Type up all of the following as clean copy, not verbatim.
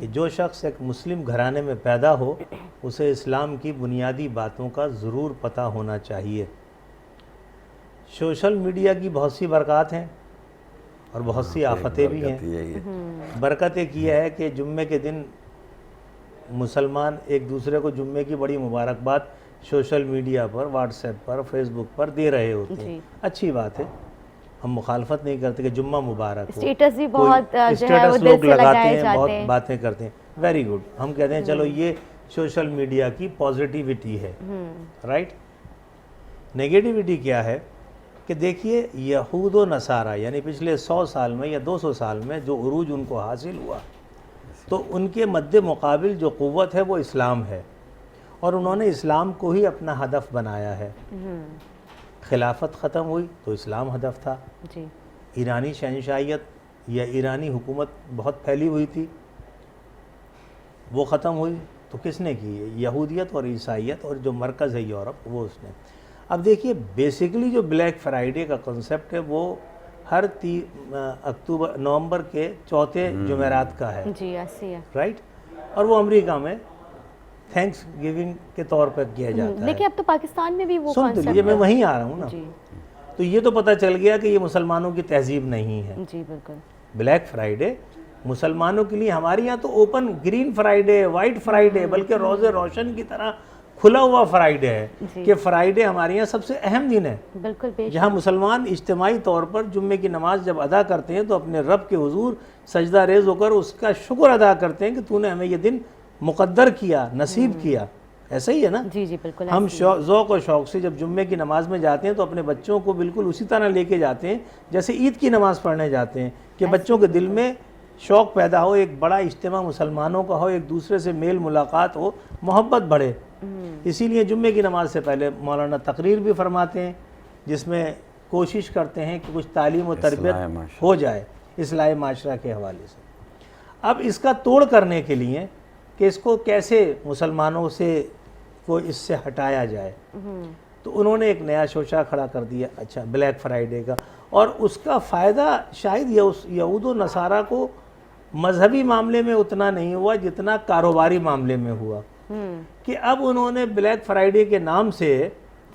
کہ جو شخص ایک مسلم گھرانے میں پیدا ہو اسے اسلام کی بنیادی باتوں کا ضرور پتہ ہونا چاہیے۔ سوشل میڈیا کی بہت سی برکات ہیں اور بہت سی آفتیں بھی ہیں۔ برکت ایک یہ ہے کہ جمعے کے دن مسلمان ایک دوسرے کو جمعے کی بڑی مبارکباد سوشل میڈیا پر، واٹس ایپ پر، فیس بک پر دے رہے ہوتے ہیں، اچھی بات ہے، ہم مخالفت نہیں کرتے کہ جمعہ مبارک ہو۔ اسٹیٹس بھی بہت جو ہے وہ اسٹیٹس دل لوگ سے لگاتے لگائے ہیں، جاتے بہت ہیں۔ باتیں کرتے ہیں، ویری گڈ، ہم کہتے ہیں چلو یہ سوشل میڈیا کی پازیٹیوٹی ہے، رائٹ۔ نیگیٹیوٹی کیا ہے کہ دیکھیے یہود و نصارہ یعنی پچھلے 100 سال میں یا 200 سال میں جو عروج ان کو حاصل ہوا، تو ان کے مد مقابل جو قوت ہے وہ اسلام ہے، اور انہوں نے اسلام کو ہی اپنا ہدف بنایا ہے۔ خلافت ختم ہوئی تو اسلام ہدف تھا، جی ایرانی شہنشاہیت یا ایرانی حکومت بہت پھیلی ہوئی تھی، وہ ختم ہوئی تو کس نے کی ہے؟ یہودیت اور عیسائیت، اور جو مرکز ہے یورپ وہ اس نے۔ اب دیکھیے بیسیکلی جو بلیک فرائیڈے کا کنسیپٹ ہے وہ ہر نومبر کے چوتھے جمعرات کا ہے، جی ایسی ہے، رائٹ، اور وہ امریکہ میں تھینکس گیونگ کے طور پر کیا جاتا ہے۔ لیکن اب تو پاکستان میں بھی وہ سن تو لیجیے، میں وہیں آ رہا ہوں نا، جی تو یہ تو پتہ چل گیا کہ یہ مسلمانوں کی تہذیب نہیں ہے۔ جی بالکل، بلیک فرائیڈے مسلمانوں کے لیے، ہمارے یہاں تو open green Friday, white Friday, بلکہ روز روشن کی طرح کھلا ہوا فرائیڈے ہے کہ فرائیڈے ہمارے یہاں سب سے اہم دن ہے، بالکل بے جہاں مسلمان اجتماعی طور پر جمعے کی نماز جب ادا کرتے ہیں تو اپنے رب کے حضور سجدہ ریز ہو کر اس کا شکر ادا کرتے ہیں کہ تو نے ہمیں یہ دن مقدر کیا، نصیب کیا، ایسا ہی ہے نا۔ جی جی بالکل، ہم ذوق و شوق سے جب جمعے کی نماز میں جاتے ہیں تو اپنے بچوں کو بالکل اسی طرح لے کے جاتے ہیں جیسے عید کی نماز پڑھنے جاتے ہیں، کہ بچوں کے دل میں شوق پیدا ہو، ایک بڑا اجتماع مسلمانوں کا ہو، ایک دوسرے سے میل ملاقات ہو، محبت بڑھے۔ اسی لیے جمعے کی نماز سے پہلے مولانا تقریر بھی فرماتے ہیں جس میں کوشش کرتے ہیں کہ کچھ تعلیم و تربیت ہو جائے اصلاح معاشرہ کے حوالے سے۔ اب اس کا توڑ کرنے کے لیے کہ اس کو کیسے مسلمانوں سے کو اس سے ہٹایا جائے، تو انہوں نے ایک نیا شوشہ کھڑا کر دیا، اچھا بلیک فرائیڈے کا، اور اس کا فائدہ شاید یہود و نصارہ کو مذہبی معاملے میں اتنا نہیں ہوا جتنا کاروباری معاملے میں ہوا، کہ اب انہوں نے بلیک فرائیڈے کے نام سے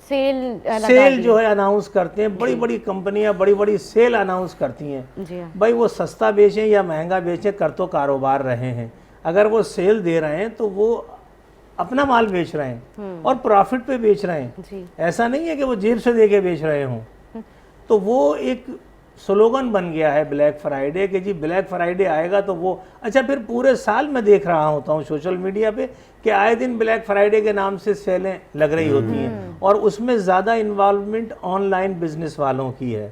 سیل جو ہے اناؤنس کرتے ہیں، بڑی بڑی کمپنیاں بڑی بڑی سیل اناؤنس کرتی ہیں، بھائی وہ سستا بیچیں یا مہنگا بیچیں، کر تو کاروبار رہے ہیں، اگر وہ سیل دے رہے ہیں تو وہ اپنا مال بیچ رہے ہیں اور پرافٹ پہ بیچ رہے ہیں، ایسا نہیں ہے کہ وہ جیب سے دے کے بیچ رہے ہوں۔ تو وہ ایک سلوگن بن گیا ہے بلیک فرائیڈے کہ جی بلیک فرائیڈے آئے گا تو وہ، اچھا پھر پورے سال میں دیکھ رہا ہوتا ہوں سوشل میڈیا پہ کہ آئے دن بلیک فرائیڈے کے نام سے سیلیں لگ رہی ہوتی ہیں، اور اس میں زیادہ انوالومنٹ آن لائن بزنس والوں کی ہے۔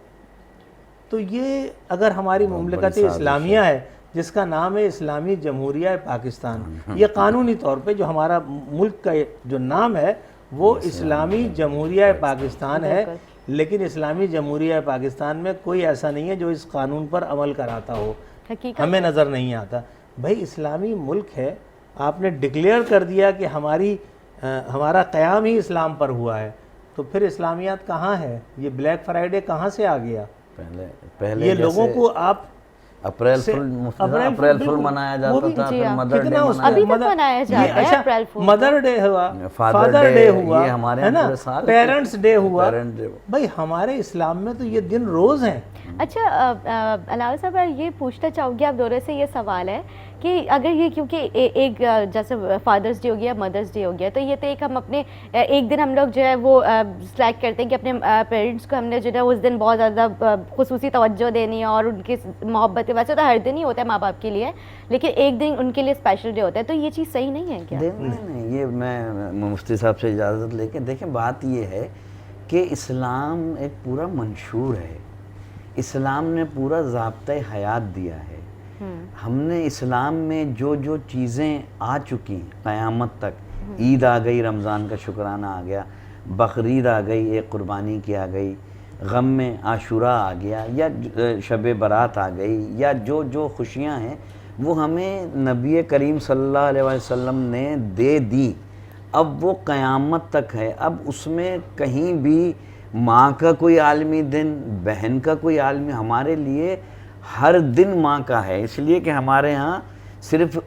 تو یہ اگر ہماری مملکت اسلامیہ ہے جس کا نام ہے اسلامی جمہوریہ پاکستان، یہ قانونی طور پہ جو ہمارا ملک کا جو نام ہے وہ اسلامی جمہوریہ پاکستان ہے، لیکن اسلامی جمہوریہ پاکستان میں کوئی ایسا نہیں ہے جو اس قانون پر عمل کراتا ہو، ہمیں نظر نہیں آتا۔ بھائی اسلامی ملک ہے، آپ نے ڈکلیئر کر دیا کہ ہمارا قیام ہی اسلام پر ہوا ہے، تو پھر اسلامیات کہاں ہے؟ یہ بلیک فرائیڈے کہاں سے آ گیا؟ پہلے یہ لوگوں کو آپ اپریل فل منایا جاتا تھا، پھر مدر ڈے ابھی تک منایا جاتا ہے، اپریل فل، مدر ڈے ہوا، فادر ڈے ہوا، یہ ہمارے ہے نا، پورے سال پیرنٹس ڈے ہوا۔ بھائی ہمارے اسلام میں تو یہ دن روز ہیں۔ اچھا علاوہ صاحب یہ پوچھنا چاہوں گی آپ دورے سے، یہ سوال ہے کہ اگر یہ کیونکہ ایک جیسے فادرس ڈے ہو گیا، مدرس ڈے ہو گیا، تو یہ تو ایک ہم اپنے ایک دن ہم لوگ جو ہے وہ سلیکٹ کرتے ہیں کہ اپنے پیرنٹس کو ہم نے جو ہے اس دن بہت زیادہ خصوصی توجہ دینی ہے اور ان کی محبت، ویسے تو ہر دن ہی ہوتا ہے ماں باپ کے لیے، لیکن ایک دن ان کے لیے اسپیشل ڈے ہوتا ہے، تو یہ چیز صحیح نہیں ہے کیا؟ نہیں، یہ میں مفتی صاحب سے اجازت لے کے دیکھیں، بات یہ ہے کہ اسلام ایک پورا منشور ہے، اسلام نے پورا ضابطۂ حیات دیا ہے۔ ہم نے اسلام میں جو جو چیزیں آ چکی قیامت تک، عید آ گئی، رمضان کا شکرانہ آ گیا، بقرعید آ گئی، ایک قربانی کی آ گئی، غم میں عاشوراء آ گیا، یا شب برات آ گئی، یا جو جو خوشیاں ہیں وہ ہمیں نبی کریم صلی اللہ علیہ وسلم نے دے دی، اب وہ قیامت تک ہے۔ اب اس میں کہیں بھی ماں کا کوئی عالمی دن، بہن کا کوئی عالمی، ہمارے لیے ہر دن ماں کا ہے، اس لیے کہ ہمارے ہاں صرف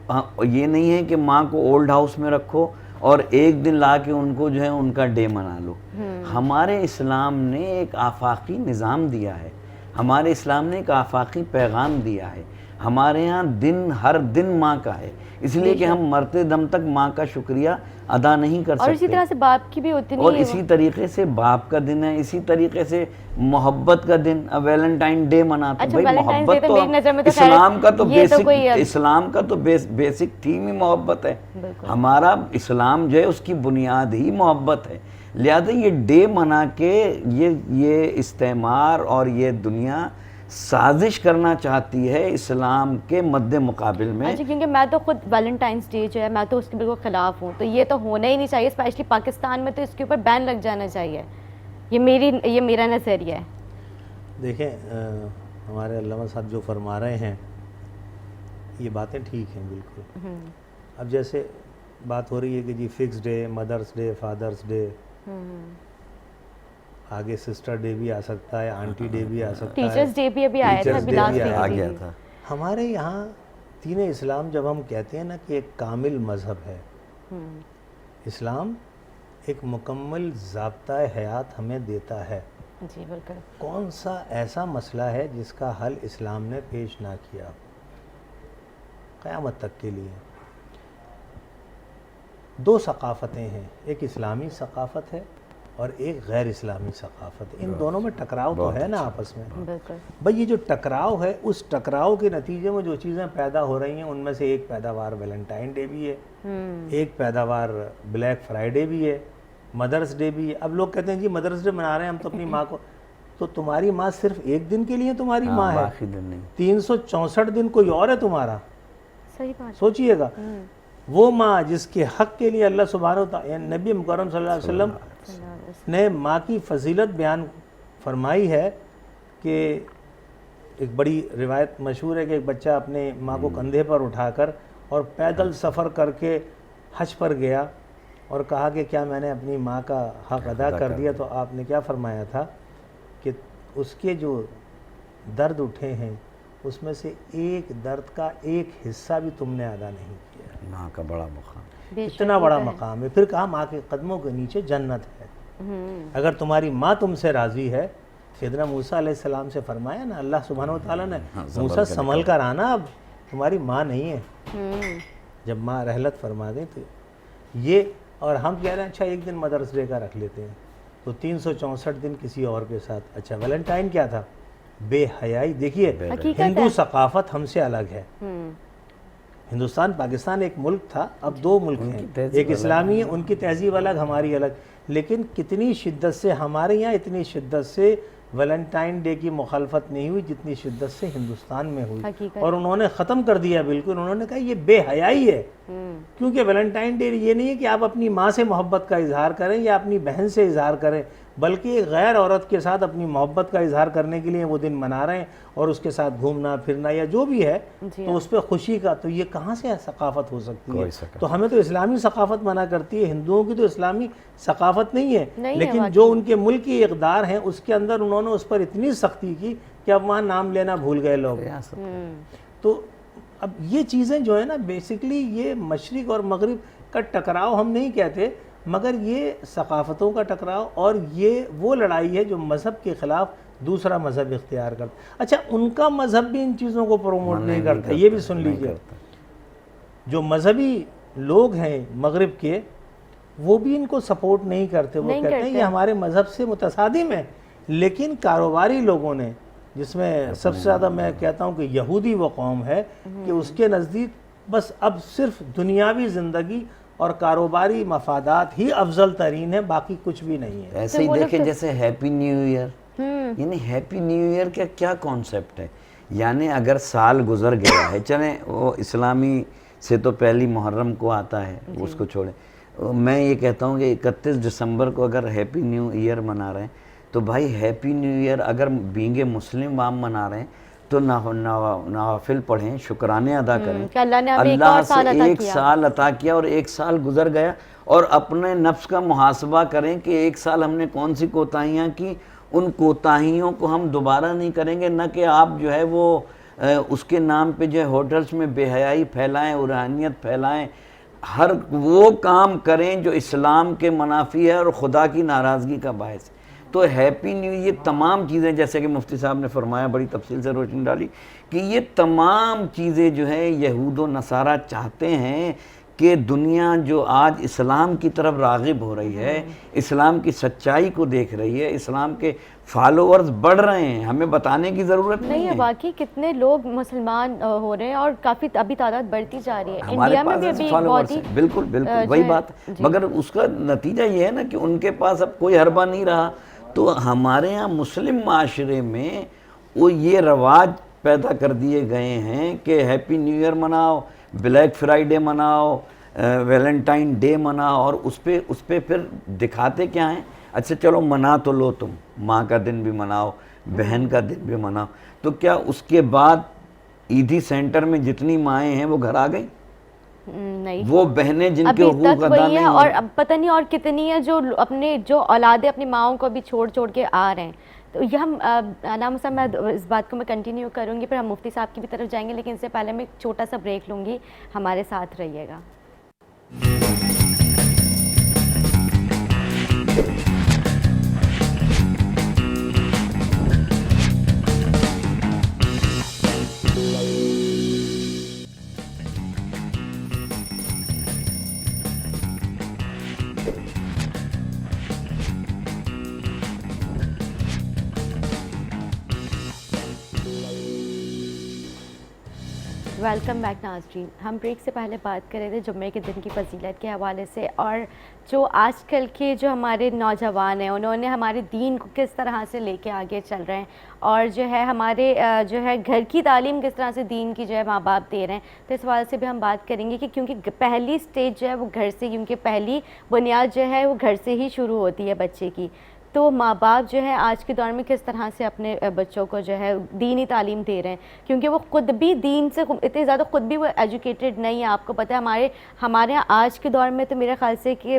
یہ نہیں ہے کہ ماں کو اولڈ ہاؤس میں رکھو اور ایک دن لا کے ان کو جو ہے ان کا ڈے منا لو. ہمارے اسلام نے ایک آفاقی نظام دیا ہے, ہمارے اسلام نے ایک آفاقی پیغام دیا ہے. ہمارے ہاں دن ہر دن ماں کا ہے, اس لیے کہ ہم مرتے دم تک ماں کا شکریہ ادا نہیں کر سکتے. اور اسی طرح سے باپ کی بھی اتنی, اور اسی طریقے سے باپ کا دن ہے, اسی طریقے سے محبت کا دن, ویلنٹائن ڈے مناتے ہیں. بھائی محبت تو اسلام کا تو بیسک, اسلام کا تو بیسک تھیم ہی محبت ہے. ہمارا اسلام جو ہے اس کی بنیاد ہی محبت ہے. لہذا یہ ڈے منا کے یہ استعمار اور یہ دنیا سازش کرنا چاہتی ہے اسلام کے مد مقابل میں. اچھا, کیونکہ میں تو خود ویلنٹائنس ڈے جو ہے میں تو اس کے بالکل خلاف ہوں. تو یہ تو ہونا ہی نہیں چاہیے, اسپیشلی پاکستان میں تو اس کے اوپر بین لگ جانا چاہیے. یہ میرا نظریہ ہے. دیکھیں ہمارے علامہ صاحب جو فرما رہے ہیں یہ باتیں ٹھیک ہیں بالکل. اب جیسے بات ہو رہی ہے کہ جی فکس ڈے, مدرس ڈے, فادرس ڈے, آگے سسٹر ڈے بھی آ سکتا ہے, آنٹی ڈے بھی آ سکتا ہے, ٹیچرز ڈے بھی ابھی آیا تھا. ہمارے یہاں دین اسلام جب ہم کہتے ہیں نا کہ ایک کامل مذہب ہے, اسلام ایک مکمل ضابطۂ حیات ہمیں دیتا ہے. جی بالکل. کون سا ایسا مسئلہ ہے جس کا حل اسلام نے پیش نہ کیا قیامت تک کے لیے؟ دو ثقافتیں ہیں, ایک اسلامی ثقافت ہے اور ایک غیر اسلامی ثقافت. ان دونوں میں ٹکراؤ تو ہے نا آپس میں. بھئی یہ جو ٹکراؤ ہے, اس ٹکراؤ کے نتیجے میں جو چیزیں پیدا ہو رہی ہیں ان میں سے ایک پیداوار ویلنٹائن ڈے بھی ہے, ایک پیداوار بلیک فرائیڈے بھی ہے, مدرس ڈے بھی ہے. اب لوگ کہتے ہیں جی مدرس ڈے منا رہے ہیں ہم تو اپنی ماں کو, تو تمہاری ماں صرف ایک دن کے لیے تمہاری ماں ہے, 364 دن کوئی اور ہے تمہارا. صحیح بات. سوچئے گا, وہ ماں جس کے حق کے لیے اللہ سبحانہ وتعالی نبی مکرم صلی اللہ علیہ وسلم نے ماں کی فضیلت بیان فرمائی ہے کہ ایک بڑی روایت مشہور ہے کہ ایک بچہ اپنے ماں کو کندھے پر اٹھا کر اور پیدل سفر کر کے حج پر گیا اور کہا کہ کیا میں نے اپنی ماں کا حق ادا کر دیا؟ تو آپ نے کیا فرمایا تھا کہ اس کے جو درد اٹھے ہیں اس میں سے ایک درد کا ایک حصہ بھی تم نے ادا نہیں کیا. ماں کا بڑا مقام, اتنا بڑا مقام ہے. پھر کہا ماں کے قدموں کے نیچے جنت ہے. اگر تمہاری ماں تم سے راضی ہے, سیدنا موسیٰ علیہ السلام سے فرمایا نا اللہ سبحانہ وتعالیٰ نے, موسیٰ سنبھل کر آنا, اب تمہاری ماں نہیں ہے. جب ماں رحلت فرما دیں تو یہ, اور ہم کہہ رہے ہیں اچھا ایک دن مدرس ڈے کا رکھ لیتے ہیں تو 364 دن کسی اور کے ساتھ. اچھا ویلنٹائن کیا تھا؟ بے حیائی. دیکھیے ہندو ثقافت ہم سے الگ ہے. ہندوستان پاکستان ایک ملک تھا, اب دو ملک ہیں, ایک اسلامی ہے, ان کی تہذیب الگ ہماری الگ. لیکن کتنی شدت سے ہمارے یہاں اتنی شدت سے ویلنٹائن ڈے کی مخالفت نہیں ہوئی جتنی شدت سے ہندوستان میں ہوئی, اور انہوں نے ختم کر دیا بالکل. انہوں نے کہا یہ بے حیائی ہے, کیونکہ ویلنٹائن ڈے یہ نہیں ہے کہ آپ اپنی ماں سے محبت کا اظہار کریں یا اپنی بہن سے اظہار کریں, بلکہ ایک غیر عورت کے ساتھ اپنی محبت کا اظہار کرنے کے لیے وہ دن منا رہے ہیں, اور اس کے ساتھ گھومنا پھرنا یا جو بھی ہے تو اس پہ خوشی کا. تو یہ کہاں سے ثقافت ہو سکتی ہے؟ تو ہمیں تو اسلامی ثقافت منع کرتی ہے, ہندوؤں کی تو اسلامی ثقافت نہیں ہے. لیکن جو ان کے ملکی اقدار ہیں اس کے اندر انہوں نے اس پر اتنی سختی کی کہ اب وہاں نام لینا بھول گئے لوگ. تو اب یہ چیزیں جو ہے نا بیسکلی یہ مشرق اور مغرب کا ٹکراؤ ہم نہیں کہتے, مگر یہ ثقافتوں کا ٹکراؤ, اور یہ وہ لڑائی ہے جو مذہب کے خلاف دوسرا مذہب اختیار کرتا. اچھا ان کا مذہب بھی ان چیزوں کو پروموٹ نہیں کرتا, یہ بھی سن لیجئے. جو مذہبی لوگ ہیں مغرب کے وہ بھی ان کو سپورٹ نہیں کرتے, وہ کہتے ہیں یہ ہمارے مذہب سے متصادم ہے. لیکن کاروباری لوگوں نے, جس میں سب سے زیادہ میں کہتا ہوں کہ یہودی وہ قوم ہے کہ اس کے نزدیک بس اب صرف دنیاوی زندگی اور کاروباری مفادات ہی افضل ترین ہے, باقی کچھ بھی نہیں ہے. ایسے ہی دیکھیں جیسے ہیپی نیو ایئر, یعنی ہیپی نیو ایئر کا کیا کانسیپٹ ہے؟ یعنی اگر سال گزر گیا ہے, چلیں وہ اسلامی سے تو پہلی محرم کو آتا ہے, اس کو چھوڑیں. میں یہ کہتا ہوں کہ 31 دسمبر کو اگر ہیپی نیو ایئر منا رہے ہیں تو بھائی ہیپی نیو ایئر اگر بینگ مسلم عام منا رہے ہیں تو نوافل پڑھیں, شکرانے ادا کریں, اللہ سے ایک سال عطا کیا اور ایک سال گزر گیا, اور اپنے نفس کا محاسبہ کریں کہ ایک سال ہم نے کون سی کوتاہیاں کی, ان کوتاہیوں کو ہم دوبارہ نہیں کریں گے. نہ کہ آپ جو ہے وہ اس کے نام پہ جو ہے ہوٹلز میں بے حیائی پھیلائیں، روحانیت پھیلائیں، ہر وہ کام کریں جو اسلام کے منافی ہے اور خدا کی ناراضگی کا باعث ہے۔ تو ہیپی نیو، یہ تمام چیزیں جیسے کہ مفتی صاحب نے فرمایا، بڑی تفصیل سے روشنی ڈالی کہ یہ تمام چیزیں جو ہے یہود و نصارہ چاہتے ہیں کہ دنیا جو آج اسلام کی طرف راغب ہو رہی ہے، اسلام کی سچائی کو دیکھ رہی ہے، اسلام کے فالوورز بڑھ رہے ہیں، ہمیں بتانے کی ضرورت نہیں ہے۔ واقعی کتنے لوگ مسلمان ہو رہے ہیں اور کافی ابھی تعداد بڑھتی جا رہی ہے۔ ہمارے انڈیا میں پاس بھی ایسے ابھی فالوورز بہت ہی ہیں، بالکل بالکل وہی بات ہے، مگر اس کا نتیجہ یہ ہے نا کہ ان کے پاس اب کوئی حربہ نہیں رہا۔ تو ہمارے ہاں مسلم معاشرے میں وہ یہ رواج پیدا کر دیے گئے ہیں کہ ہیپی نیو ایئر مناؤ، بلیک فرائیڈے مناؤ، ویلنٹائن ڈے مناؤ، اور اس پہ پھر دکھاتے کیا ہیں؟ اچھا چلو منا تو لو، تم ماں کا دن بھی مناؤ، بہن کا دن بھی مناؤ، تو کیا اس کے بعد عیدی سینٹر میں جتنی مائیں ہیں وہ گھر آ گئی؟ نہیں، وہ بہنیں جن کے ابھی حقوق تک ادا وہی نہیں ہے، ہوئے، اور اب پتہ نہیں اور کتنی ہے جو اپنے جو اولادیں اپنی ماؤں کو بھی چھوڑ کے آ رہے ہیں۔ تو یہ ہم نام صاحب، میں اس بات کو میں کنٹینیو کروں گی، پھر ہم مفتی صاحب کی بھی طرف جائیں گے، لیکن اس سے پہلے میں ایک چھوٹا سا بریک لوں گی، ہمارے ساتھ رہیے گا۔ ویلکم بیک ناظرین، ہم بریک سے پہلے بات کر رہے تھے جمعے کے دن کی فضیلت کے حوالے سے، اور جو آج کل کے جو ہمارے نوجوان ہیں انہوں نے ہمارے دین کو کس طرح سے لے کے آگے چل رہے ہیں، اور جو ہے ہمارے جو ہے گھر کی تعلیم کس طرح سے دین کی جو ہے ماں باپ دے رہے ہیں۔ تو اس حوالے سے بھی ہم بات کریں گے کہ کیونکہ پہلی سٹیج جو ہے وہ گھر سے، کیونکہ پہلی بنیاد جو ہے وہ گھر سے ہی شروع ہوتی ہے بچے کی۔ تو ماں باپ جو ہے آج کے دور میں کس طرح سے اپنے بچوں کو جو ہے دینی تعلیم دے رہے ہیں، کیونکہ وہ خود بھی دین سے اتنے زیادہ خود بھی وہ ایجوکیٹڈ نہیں ہے۔ آپ کو پتہ ہے ہمارے یہاں آج کے دور میں تو میرے خیال سے کہ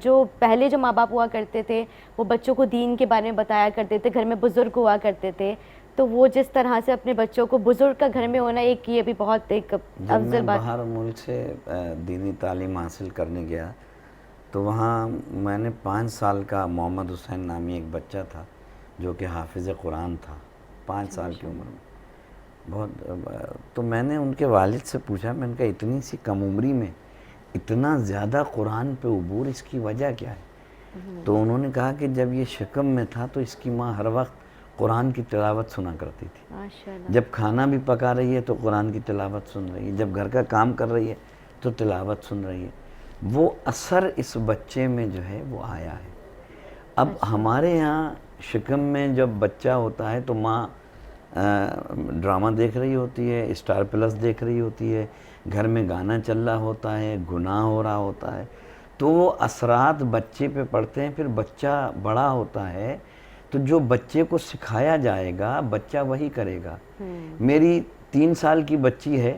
جو پہلے جو ماں باپ ہوا کرتے تھے وہ بچوں کو دین کے بارے میں بتایا کرتے تھے، گھر میں بزرگ ہوا کرتے تھے، تو وہ جس طرح سے اپنے بچوں کو بزرگ کا گھر میں ہونا، ایک یہ بھی بہت ایک افضل بات۔ باہر ملک سے دینی تعلیم حاصل کرنے گیا تو وہاں میں نے 5 سال کا محمد حسین نامی ایک بچہ تھا جو کہ حافظ قرآن تھا، 5 سال کی عمر میں، بہت۔ تو میں نے ان کے والد سے پوچھا، میں نے کہا اتنی سی کم عمری میں اتنا زیادہ قرآن پہ عبور، اس کی وجہ کیا ہے؟ تو انہوں نے کہا کہ جب یہ شکم میں تھا تو اس کی ماں ہر وقت قرآن کی تلاوت سنا کرتی تھی، جب کھانا بھی پکا رہی ہے تو قرآن کی تلاوت سن رہی ہے، جب گھر کا کام کر رہی ہے تو تلاوت سن رہی ہے۔ وہ اثر اس بچے میں جو ہے وہ آیا ہے۔ اب ہمارے یہاں شکم میں جب بچہ ہوتا ہے تو ماں ڈرامہ دیکھ رہی ہوتی ہے، اسٹار پلس دیکھ رہی ہوتی ہے، گھر میں گانا چل رہا ہوتا ہے، گناہ ہو رہا ہوتا ہے، تو وہ اثرات بچے پہ پڑتے ہیں۔ پھر بچہ بڑا ہوتا ہے تو جو بچے کو سکھایا جائے گا بچہ وہی کرے گا۔ میری 3 سال کی بچی ہے،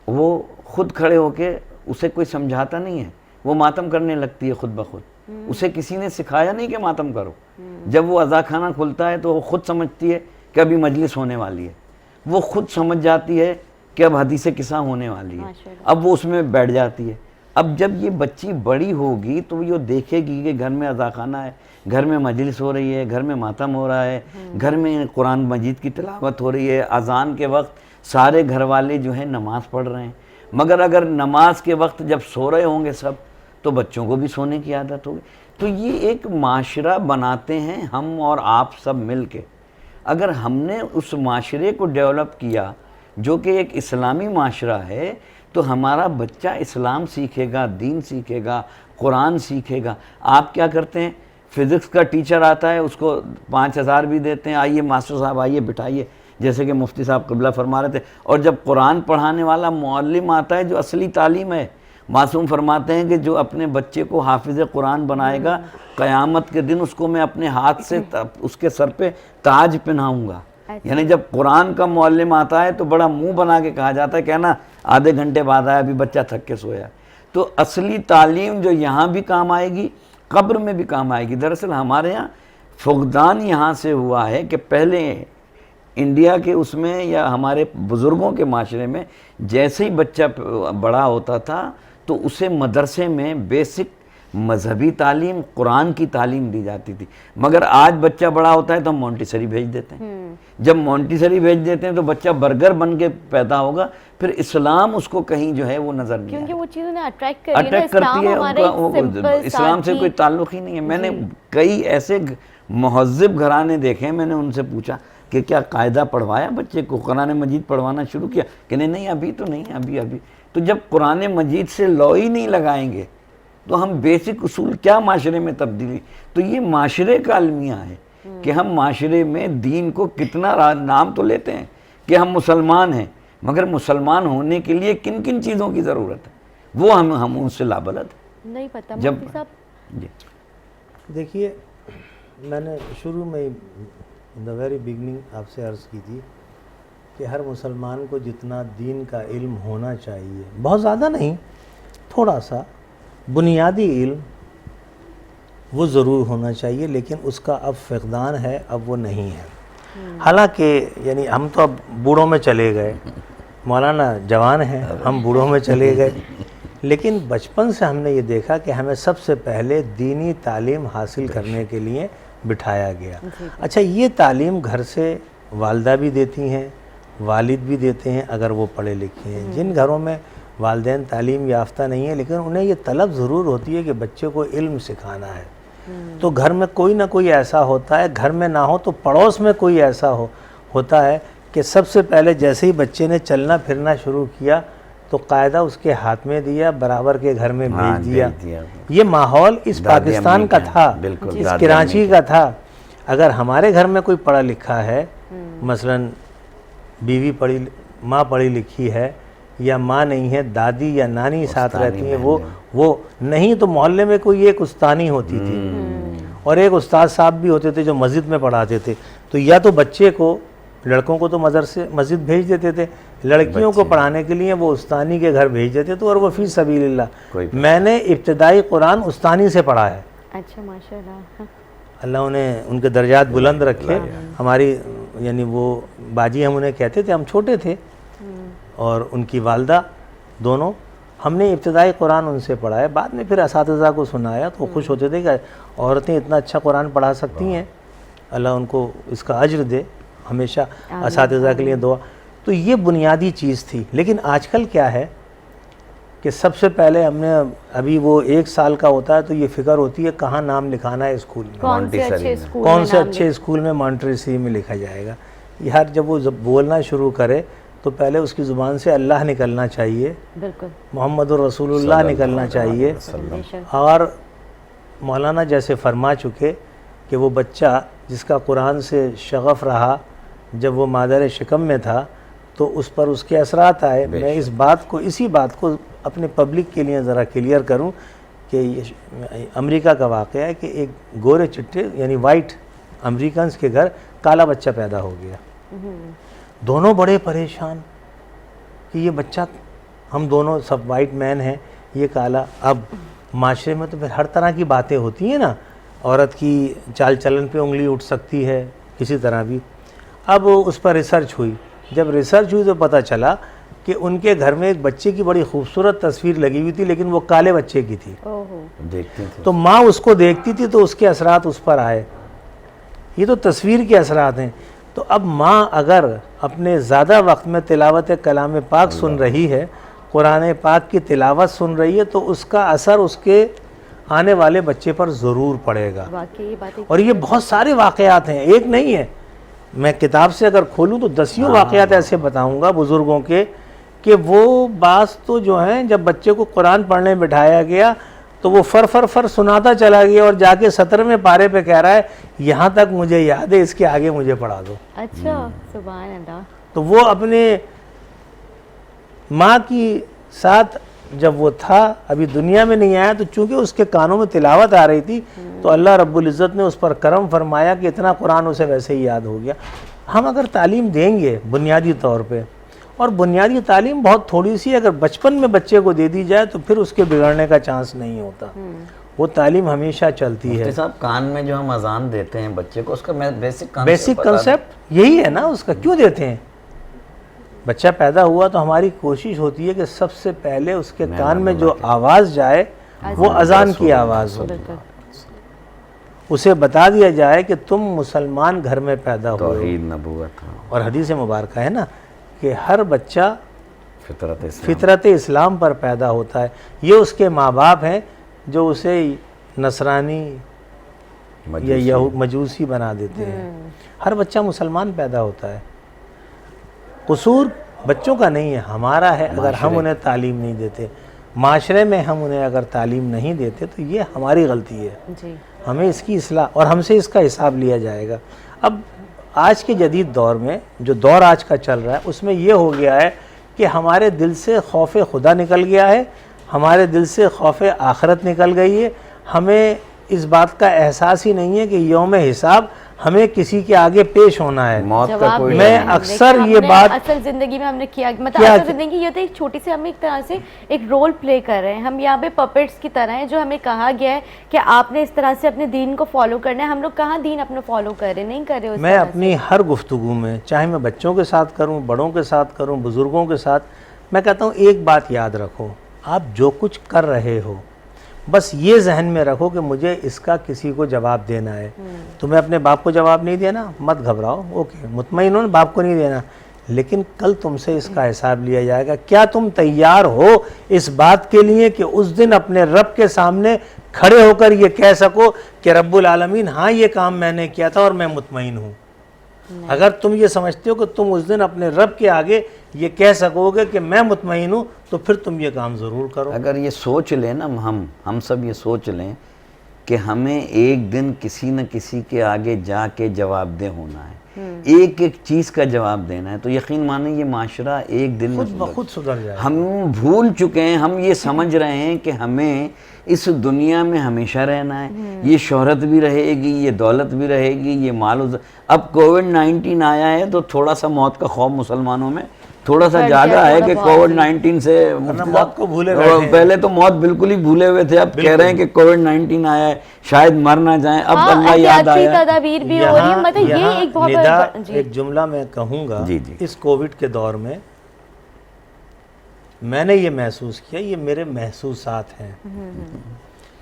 وہ خود کھڑے ہو کے، اسے کوئی سمجھاتا نہیں ہے، وہ ماتم کرنے لگتی ہے خود بخود، اسے کسی نے سکھایا نہیں کہ ماتم کرو۔ جب وہ عزا خانہ کھلتا ہے تو وہ خود سمجھتی ہے کہ ابھی مجلس ہونے والی ہے، وہ خود سمجھ جاتی ہے کہ اب حدیث قصہ ہونے والی ہے، اب وہ اس میں بیٹھ جاتی ہے۔ اب جب یہ بچی بڑی ہوگی تو یہ دیکھے گی کہ گھر میں عزا خانہ ہے، گھر میں مجلس ہو رہی ہے، گھر میں ماتم ہو رہا ہے، گھر میں قرآن مجید کی تلاوت ہو رہی ہے، اذان کے وقت سارے گھر والے جو ہیں نماز پڑھ رہے ہیں۔ مگر اگر نماز کے وقت جب سو رہے ہوں گے سب تو بچوں کو بھی سونے کی عادت ہوگی۔ تو یہ ایک معاشرہ بناتے ہیں ہم اور آپ سب مل کے۔ اگر ہم نے اس معاشرے کو ڈیولپ کیا جو کہ ایک اسلامی معاشرہ ہے تو ہمارا بچہ اسلام سیکھے گا، دین سیکھے گا، قرآن سیکھے گا۔ آپ کیا کرتے ہیں؟ فزکس کا ٹیچر آتا ہے، اس کو 5000 بھی دیتے ہیں، آئیے ماسٹر صاحب آئیے بٹھائیے، جیسے کہ مفتی صاحب قبلہ فرما رہے تھے۔ اور جب قرآن پڑھانے والا معلم آتا ہے جو اصلی تعلیم ہے، معصوم فرماتے ہیں کہ جو اپنے بچے کو حافظ قرآن بنائے گا، قیامت کے دن اس کو میں اپنے ہاتھ سے اس کے سر پہ تاج پہناؤں گا۔ یعنی جب قرآن کا معلم آتا ہے تو بڑا منہ بنا کے کہا جاتا ہے، کہنا آدھے گھنٹے بعد آیا، ابھی بچہ تھک کے سویا۔ تو اصلی تعلیم جو یہاں بھی کام آئے گی قبر میں بھی کام آئے گی۔ دراصل ہمارے یہاں فقدان یہاں سے ہوا ہے کہ پہلے انڈیا کے اس میں یا ہمارے بزرگوں کے معاشرے میں جیسے ہی بچہ بڑا ہوتا تھا تو اسے مدرسے میں بیسک مذہبی تعلیم، قرآن کی تعلیم دی جاتی تھی. مگر آج بچہ بڑا ہوتا ہے تو ہم مونٹیسری بھیج دیتے ہیں. جب مونٹیسری بھیج دیتے ہیں تو بچہ برگر بن کے پیدا ہوگا، پھر اسلام اس کو کہیں جو ہے وہ نظر نہیں کیونکہ آئے. وہ چیز انہیں اٹریکٹ کرتی ہے، اسلام سے کوئی تعلق ہی نہیں ہے. میں نے کئی ایسے مہذب گھرانے دیکھے ہیں، میں نے ان سے پوچھا کہ کیا قاعدہ پڑھوایا بچے کو، قرآن مجید پڑھوانا شروع کیا؟ کہ نہیں ابھی تو نہیں، ابھی. تو جب قرآن مجید سے لو ہی نہیں لگائیں گے تو ہم بیسک اصول کیا معاشرے میں تبدیلی؟ تو یہ معاشرے کا المیہ ہے کہ ہم معاشرے میں دین کو کتنا نام تو لیتے ہیں کہ ہم مسلمان ہیں، مگر مسلمان ہونے کے لیے کن کن چیزوں کی ضرورت ہے وہ ہم ان سے لابلد ہیں. نہیں پتہ جب مفتی صاحب. جی دیکھیے، میں نے شروع میں دا ویری بگننگ آپ سے عرض کی تھی کہ ہر مسلمان کو جتنا دین کا علم ہونا چاہیے، بہت زیادہ نہیں، تھوڑا سا بنیادی علم وہ ضرور ہونا چاہیے، لیکن اس کا اب فقدان ہے، اب وہ نہیں ہے. حالانکہ یعنی ہم تو اب بوڑھوں میں چلے گئے، مولانا جوان ہیں، ہم بوڑھوں میں چلے گئے، لیکن بچپن سے ہم نے یہ دیکھا کہ ہمیں سب سے پہلے دینی تعلیم حاصل کرنے کے لیے بٹھایا گیا. اچھا، یہ تعلیم گھر سے والدہ بھی دیتی ہیں، والد بھی دیتے ہیں اگر وہ پڑھے لکھے ہیں. جن گھروں میں والدین تعلیم یافتہ نہیں ہے لیکن انہیں یہ طلب ضرور ہوتی ہے کہ بچے کو علم سکھانا ہے، تو گھر میں کوئی نہ کوئی ایسا ہوتا ہے، گھر میں نہ ہو تو پڑوس میں کوئی ایسا ہوتا ہے کہ سب سے پہلے جیسے ہی بچے نے چلنا پھرنا شروع کیا تو قاعدہ اس کے ہاتھ میں دیا، برابر کے گھر میں بھیج دیا. یہ ماحول اس پاکستان کا تھا، اس کراچی کا تھا. اگر ہمارے گھر میں کوئی پڑھا لکھا ہے، مثلا بیوی ماں پڑھی لکھی ہے یا ماں نہیں ہے، دادی یا نانی ساتھ رہتی ہیں، وہ نہیں تو محلے میں کوئی ایک استانی ہوتی تھی اور ایک استاد صاحب بھی ہوتے تھے جو مسجد میں پڑھاتے تھے. تو یا تو بچے کو، لڑکوں کو تو مسجد بھیج دیتے تھے، لڑکیوں کو پڑھانے کے لیے وہ استانی کے گھر بھیج دیتے تھے، اور وہ فی سبیل اللہ. میں نے ابتدائی قرآن استانی سے پڑھا ہے. اچھا، ماشاءاللہ، اللہ انہیں ان کے درجات بلند رکھے. ہماری یعنی وہ باجی ہم انہیں کہتے تھے، ہم چھوٹے تھے، اور ان کی والدہ دونوں، ہم نے ابتدائی قرآن ان سے پڑھا ہے. بعد میں پھر اساتذہ کو سنایا تو وہ خوش ہوتے تھے کہ عورتیں اتنا اچھا قرآن پڑھا سکتی ہیں، اللہ ان کو اس کا اجر دے. ہمیشہ اساتذہ کے لیے دعا. تو یہ بنیادی چیز تھی. لیکن آج کل کیا ہے کہ سب سے پہلے ہم نے، ابھی وہ 1 سال کا ہوتا ہے تو یہ فکر ہوتی ہے کہاں نام لکھانا ہے اسکول میں، کون سے اچھے اسکول میں مونٹیسری میں لکھا جائے گا. یار جب وہ بولنا شروع کرے تو پہلے اس کی زبان سے اللہ نکلنا چاہیے، بالکل محمد الرسول اللہ نکلنا چاہیے. اور مولانا جیسے فرما چکے کہ وہ بچہ جس کا قرآن سے شغف رہا جب وہ مادر شکم میں تھا تو اس پر اس کے اثرات آئے. میں اسی بات کو اپنے پبلک کے لیے ذرا کلیئر کروں کہ یہ امریکہ کا واقعہ ہے کہ ایک گورے چٹے یعنی وائٹ امریکنز کے گھر کالا بچہ پیدا ہو گیا. دونوں بڑے پریشان کہ یہ بچہ، ہم دونوں سب وائٹ مین ہیں، یہ کالا. اب معاشرے میں تو پھر ہر طرح کی باتیں ہوتی ہیں نا، عورت کی چال چلن پہ انگلی اٹھ سکتی ہے کسی طرح بھی. اب اس پر ریسرچ ہوئی. جب ریسرچ ہوئی تو پتہ چلا کہ ان کے گھر میں ایک بچے کی بڑی خوبصورت تصویر لگی ہوئی تھی لیکن وہ کالے بچے کی تھی. تو ماں اس کو دیکھتی تھی تو اس کے اثرات اس پر آئے. یہ تو تصویر کے اثرات ہیں. تو اب ماں اگر اپنے زیادہ وقت میں تلاوت کلام پاک سن رہی ہے، قرآن پاک کی تلاوت سن رہی ہے، تو اس کا اثر اس کے آنے والے بچے پر ضرور پڑے گا. اور یہ بہت سارے واقعات ہیں، ایک نہیں ہے. میں کتاب سے اگر کھولوں تو 10 واقعات ایسے بتاؤں گا بزرگوں کے کہ وہ بعض تو جو ہیں جب بچے کو قرآن پڑھنے بٹھایا گیا تو وہ فر سناتا چلا گیا اور جا کے 17ویں پارے پہ کہہ رہا ہے یہاں تک مجھے یاد ہے، اس کے آگے مجھے پڑھا دو. اچھا، سبحان اللہ. تو وہ اپنے ماں کی ساتھ جب وہ تھا، ابھی دنیا میں نہیں آیا، تو چونکہ اس کے کانوں میں تلاوت آ رہی تھی تو اللہ رب العزت نے اس پر کرم فرمایا کہ اتنا قرآن اسے ویسے ہی یاد ہو گیا. ہم اگر تعلیم دیں گے بنیادی طور پہ، اور بنیادی تعلیم بہت تھوڑی سی اگر بچپن میں بچے کو دے دی جائے تو پھر اس کے بگڑنے کا چانس نہیں ہوتا. وہ تعلیم ہمیشہ چلتی ہے. مفتی صاحب کان میں جو ہم اذان دیتے ہیں بچے کو، اس کا بیسک کنسیپٹ یہی ہے نا اس کا. کیوں دیتے ہیں؟ بچہ پیدا ہوا تو ہماری کوشش ہوتی ہے کہ سب سے پہلے اس کے کان میں جو آواز جائے وہ اذان کی آواز ہو. اسے بتا دیا جائے کہ تم مسلمان گھر میں پیدا ہوئے. توحید نبوت. اور حدیث مبارکہ ہے نا کہ ہر بچہ فطرت فطرت اسلام پر پیدا ہوتا ہے. یہ اس کے ماں باپ ہیں جو اسے نصرانی یا مجوسی بنا دیتے ہیں. ہر بچہ مسلمان پیدا ہوتا ہے. قصور بچوں کا نہیں ہے، ہمارا ہے. اگر ہم انہیں تعلیم نہیں دیتے، معاشرے میں ہم انہیں اگر تعلیم نہیں دیتے تو یہ ہماری غلطی ہے. جی ہمیں اس کی اصلاح، اور ہم سے اس کا حساب لیا جائے گا. اب آج کے جدید دور میں جو دور آج کا چل رہا ہے اس میں یہ ہو گیا ہے کہ ہمارے دل سے خوف خدا نکل گیا ہے، ہمارے دل سے خوف آخرت نکل گئی ہے. ہمیں اس بات کا احساس ہی نہیں ہے کہ یوم حساب ہمیں کسی کے آگے پیش ہونا ہے. موت کا کوئی میں اکثر یہ بات اصل زندگی میں ہم نے کیا، مطلب اصل زندگی یہ ہوتا ہے ایک چھوٹی سی، ہم ایک طرح سے ایک رول پلے کر رہے ہیں. ہم یہاں پہ پپٹس کی طرح ہیں جو ہمیں کہا گیا ہے کہ آپ نے اس طرح سے اپنے دین کو فالو کرنا ہے. ہم لوگ کہاں دین اپنا فالو کر رہے، نہیں کر رہے. میں اپنی ہر گفتگو میں، چاہے میں بچوں کے ساتھ کروں، بڑوں کے ساتھ کروں، بزرگوں کے ساتھ، میں کہتا ہوں ایک بات یاد رکھو، آپ جو کچھ کر رہے ہو بس یہ ذہن میں رکھو کہ مجھے اس کا کسی کو جواب دینا ہے. تمہیں اپنے باپ کو جواب نہیں دینا، مت گھبراؤ، اوکے مطمئن ہو، باپ کو نہیں دینا، لیکن کل تم سے اس کا حساب لیا جائے گا. کیا تم تیار ہو اس بات کے لیے کہ اس دن اپنے رب کے سامنے کھڑے ہو کر یہ کہہ سکو کہ رب العالمین ہاں یہ کام میں نے کیا تھا اور میں مطمئن ہوں؟ اگر تم یہ سمجھتے ہو کہ تم اس دن اپنے رب کے آگے یہ کہہ سکو گے کہ میں مطمئن ہوں تو پھر تم یہ کام ضرور کرو. اگر یہ سوچ لیں نا، ہم سب یہ سوچ لیں کہ ہمیں ایک دن کسی نہ کسی کے آگے جا کے جواب دہ ہونا ہے، ایک ایک چیز کا جواب دینا ہے، تو یقین مانیں یہ معاشرہ ایک دن میں خود سدھر جائے. ہم بھول چکے ہیں، ہم یہ سمجھ رہے ہیں کہ ہمیں اس دنیا میں ہمیشہ رہنا ہے، یہ شہرت بھی رہے گی، یہ دولت بھی رہے گی، یہ مال. اب کووڈ-19 آیا ہے تو تھوڑا سا موت کا خوف مسلمانوں میں تھوڑا سا جاگا ہے کہ کووڈ-19 سے موت کو بھولے بیٹھے ہیں. پہلے تو موت بالکل ہی بھولے ہوئے تھے، اب کہہ رہے ہیں کہ کووڈ-19 آیا ہے شاید مر نہ جائیں. اب اللہ یاد آیا. تدابیر بھی ہو رہی ہے. مطلب یہ ایک بہت بڑا ایک جملہ میں کہوں گا. اس کووڈ کے دور میں میں نے یہ محسوس کیا، یہ میرے محسوسات ہیں.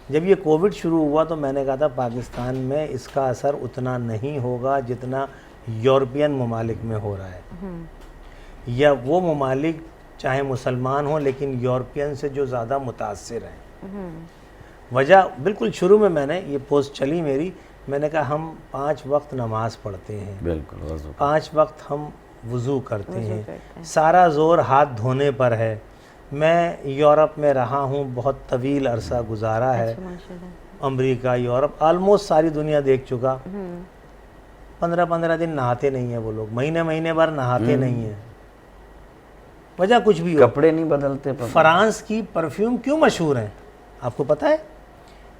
جب یہ کووڈ شروع ہوا تو میں نے کہا تھا پاکستان میں اس کا اثر اتنا نہیں ہوگا جتنا یورپین ممالک میں ہو رہا ہے، یا وہ ممالک چاہے مسلمان ہوں لیکن یورپین سے جو زیادہ متاثر ہیں. وجہ بالکل شروع میں نے یہ پوسٹ چلی میری، میں نے کہا ہم 5 وقت نماز پڑھتے ہیں، بالکل 5 وقت ہم وضو کرتے ہیں، سارا زور ہاتھ دھونے پر ہے. میں یورپ میں رہا ہوں، بہت طویل عرصہ گزارا ہے، امریکہ، یورپ، آلموسٹ ساری دنیا دیکھ چکا. 15 دن نہاتے نہیں ہیں وہ لوگ، مہینے بھر نہاتے نہیں ہیں. وجہ کچھ بھی ہو، کپڑے نہیں بدلتے. فرانس کی پرفیوم کیوں مشہور ہیں آپ کو پتہ ہے؟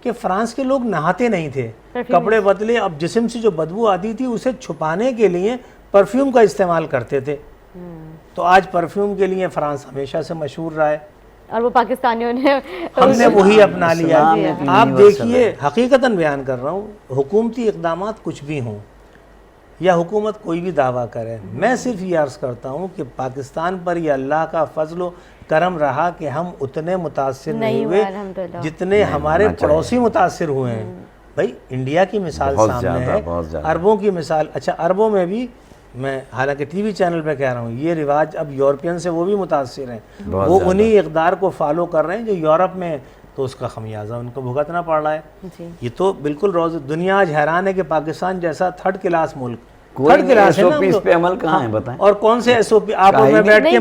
کہ فرانس کے لوگ نہاتے نہیں تھے، کپڑے بدلے. اب جسم سے جو بدبو آتی تھی اسے چھپانے کے لیے پرفیوم کا استعمال کرتے تھے. تو آج پرفیوم کے لیے فرانس ہمیشہ سے مشہور رہا ہے، اور وہ پاکستانیوں نے ہم نے وہی اپنا لیا. آپ دیکھیے، حقیقتاً بیان کر رہا ہوں، حکومتی اقدامات کچھ بھی ہوں یا حکومت کوئی بھی دعویٰ کرے، میں صرف یہ عرض کرتا ہوں کہ پاکستان پر یہ اللہ کا فضل و کرم رہا کہ ہم اتنے متاثر نہیں ہوئے جتنے ہمارے پڑوسی متاثر ہوئے ہیں. بھائی انڈیا کی مثال سامنے ہے، عربوں کی مثال. اچھا عربوں میں بھی میں حالانکہ ٹی وی چینل پہ کہہ رہا ہوں، یہ رواج اب یورپین سے وہ بھی متاثر ہیں، وہ انہی اقدار کو فالو کر رہے ہیں جو یورپ میں، تو اس کا خمیازہ ان کو بھگتنا پڑ رہا ہے. یہ تو بالکل دنیا آج حیران ہے کہ پاکستان جیسا 3rd کلاس ملک، کوئی ایس او پیز پہ عمل کہاں ہے بتائیں؟ اور کون سے ایس او پی؟ آپ میں بیٹھ کے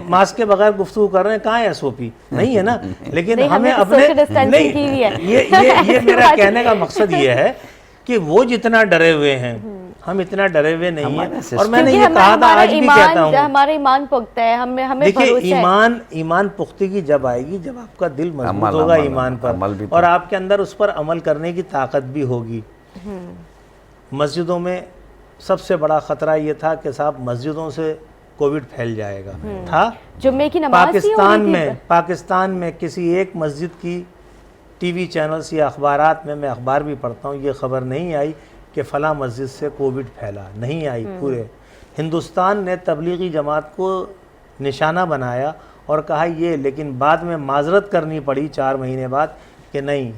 ماسک کے بغیر گفتگو کر رہے ہیں، کہاں ایس او پی؟ نہیں ہے نا. لیکن ہمیں اپنے نہیں، یہ میرا کہنے کا مقصد یہ ہے کہ وہ جتنا ڈرے ہوئے ہیں ہم اتنا ڈرے ہوئے نہیں ہیں. اور میں نے یہ کہا تھا، آج بھی کہتا ہوں، ہمارا ایمان پختہ ہے، ہمیں دیکھیے ایمان پختگی جب آئے گی جب آپ کا دل مضبوط ہوگا ایمان پر، اور آپ کے اندر اس پر عمل کرنے کی طاقت بھی ہوگی. مسجدوں میں سب سے بڑا خطرہ یہ تھا کہ صاحب مسجدوں سے کووڈ پھیل جائے گا تھا. جمعے کی نماز پاکستان میں کسی ایک مسجد کی ٹی وی چینلز یا اخبارات میں اخبار بھی پڑھتا ہوں، یہ خبر نہیں آئی کہ فلاں مسجد سے کووڈ پھیلا، نہیں آئی۔ پورے ہندوستان نے تبلیغی جماعت کو نشانہ بنایا اور کہا یہ، لیکن بعد میں معذرت کرنی پڑی 4 مہینے بعد کہ نہیں،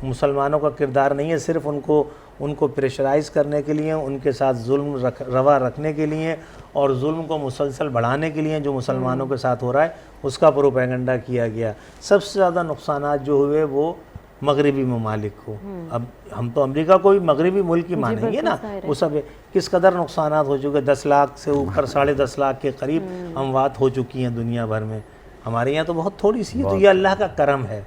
مسلمانوں کا کردار نہیں ہے، صرف ان کو پریشرائز کرنے کے لیے، ان کے ساتھ ظلم روا رکھنے کے لیے اور ظلم کو مسلسل بڑھانے کے لیے جو مسلمانوں کے ساتھ ہو رہا ہے اس کا پروپیگنڈا کیا گیا۔ سب سے زیادہ نقصانات جو ہوئے وہ مغربی ممالک کو، اب ہم تو امریکہ کو بھی مغربی ملک ہی مانیں گے نا، وہ سب کس قدر نقصانات ہو چکے، 10 لاکھ سے اوپر 10.5 لاکھ کے قریب اموات ہو چکی ہیں دنیا بھر میں، ہمارے یہاں تو بہت تھوڑی سی ہے۔ تو یہ اللہ کا کرم ہے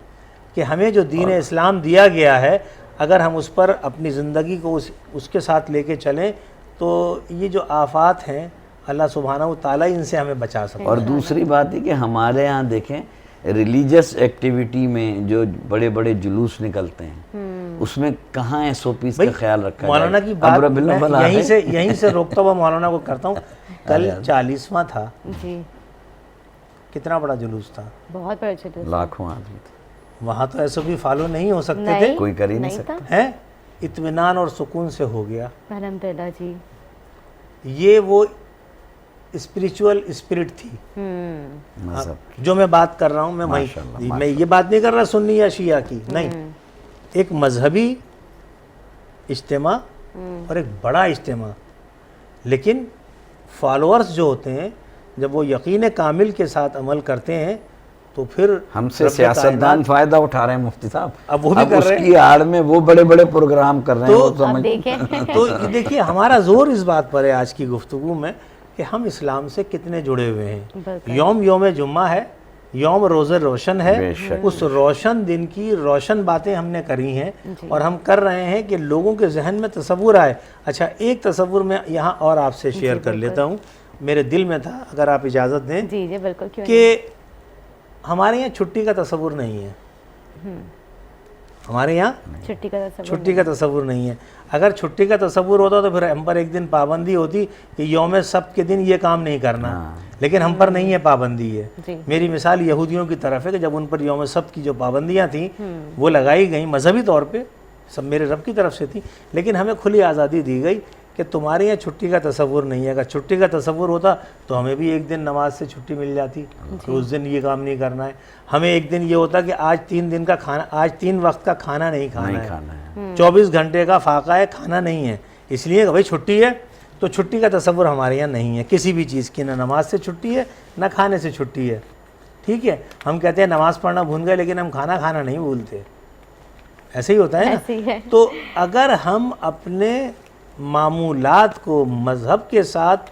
کہ ہمیں جو دین اسلام دیا گیا ہے، اگر ہم اس پر اپنی زندگی کو اس کے ساتھ لے کے چلیں تو یہ جو آفات ہیں اللہ سبحانہ و تعالیٰ ان سے ہمیں بچا سکتا ہے۔ اور دوسری بات ہے کہ ہمارے ہاں دیکھیں ریلیجس ایکٹیویٹی میں جو بڑے بڑے جلوس نکلتے ہیں اس میں کہاں SOPs کا خیال رکھا جائے۔ مولانا کی بات میں یہیں سے روکتا ہوا مولانا کو کرتا ہوں، کل 40واں تھا، جی کتنا بڑا جلوس تھا، بہت بڑا جلوس، لاکھوں آدمی تھے، وہاں تو SOP فالو نہیں ہو سکتے تھے، کوئی کر ہی نہیں سکتا ہیں، اطمینان اور سکون سے ہو گیا۔ الحمدللہ جی۔ یہ وہ اسپریچول اسپرٹ تھی مذہب جو میں بات کر رہا ہوں، میں یہ بات نہیں کر رہا سنی یا شیعہ کی، نہیں، ایک مذہبی اجتماع اور ایک بڑا اجتماع، لیکن فالوورز جو ہوتے ہیں جب وہ یقین کامل کے ساتھ عمل کرتے ہیں تو پھر ہم سے سیاستدان فائدہ اٹھا رہے ہیں مفتی صاحب، اب وہ بھی کر رہے ہیں، اس کی آڑ میں وہ بڑے بڑے پروگرام کر رہے ہیں، وہ سمجھ تو دیکھیے ہمارا زور اس بات پر ہے آج کی گفتگو میں کہ ہم اسلام سے کتنے جڑے ہوئے ہیں۔ یوم جمعہ ہے، یوم روزہ روشن ہے، اس روشن دن کی روشن باتیں ہم نے کری ہیں اور ہم کر رہے ہیں کہ لوگوں کے ذہن میں تصور آئے۔ اچھا ایک تصور میں یہاں اور آپ سے شیئر کر لیتا ہوں، میرے دل میں تھا، اگر آپ اجازت دیں، جی جی بالکل، کیوں کہ ہمارے یہاں چھٹی کا تصور نہیں ہے، ہمارے یہاں چھٹی کا تصور نہیں ہے۔ اگر چھٹی کا تصور ہوتا تو پھر ہم پر ایک دن پابندی ہوتی کہ یوم سبت کے دن یہ کام نہیں کرنا، لیکن ہم پر نہیں ہے پابندی ہے۔ میری مثال یہودیوں کی طرف ہے کہ جب ان پر یوم سبت کی جو پابندیاں تھیں وہ لگائی گئیں مذہبی طور پہ، سب میرے رب کی طرف سے تھی، لیکن ہمیں کھلی آزادی دی گئی کہ تمہارے یہاں چھٹی کا تصور نہیں ہے۔ اگر چھٹی کا تصور ہوتا تو ہمیں بھی ایک دن نماز سے چھٹی مل جاتی کہ اس دن یہ کام نہیں کرنا ہے، ہمیں ایک دن یہ ہوتا کہ آج 3 دن کا کھانا، آج 3 وقت کا کھانا نہیں کھانا ہے، 24 گھنٹے کا فاقہ ہے، کھانا نہیں ہے، اس لیے کہ بھائی چھٹی ہے۔ تو چھٹی کا تصور ہمارے یہاں نہیں ہے کسی بھی چیز کی، نہ نماز سے چھٹی ہے نہ کھانے سے چھٹی ہے، ٹھیک ہے۔ ہم کہتے ہیں نماز پڑھنا بھول گئے لیکن ہم کھانا نہیں بھولتے، ایسے ہی ہوتا ہے نا۔ تو اگر ہم اپنے معمولات کو مذہب کے ساتھ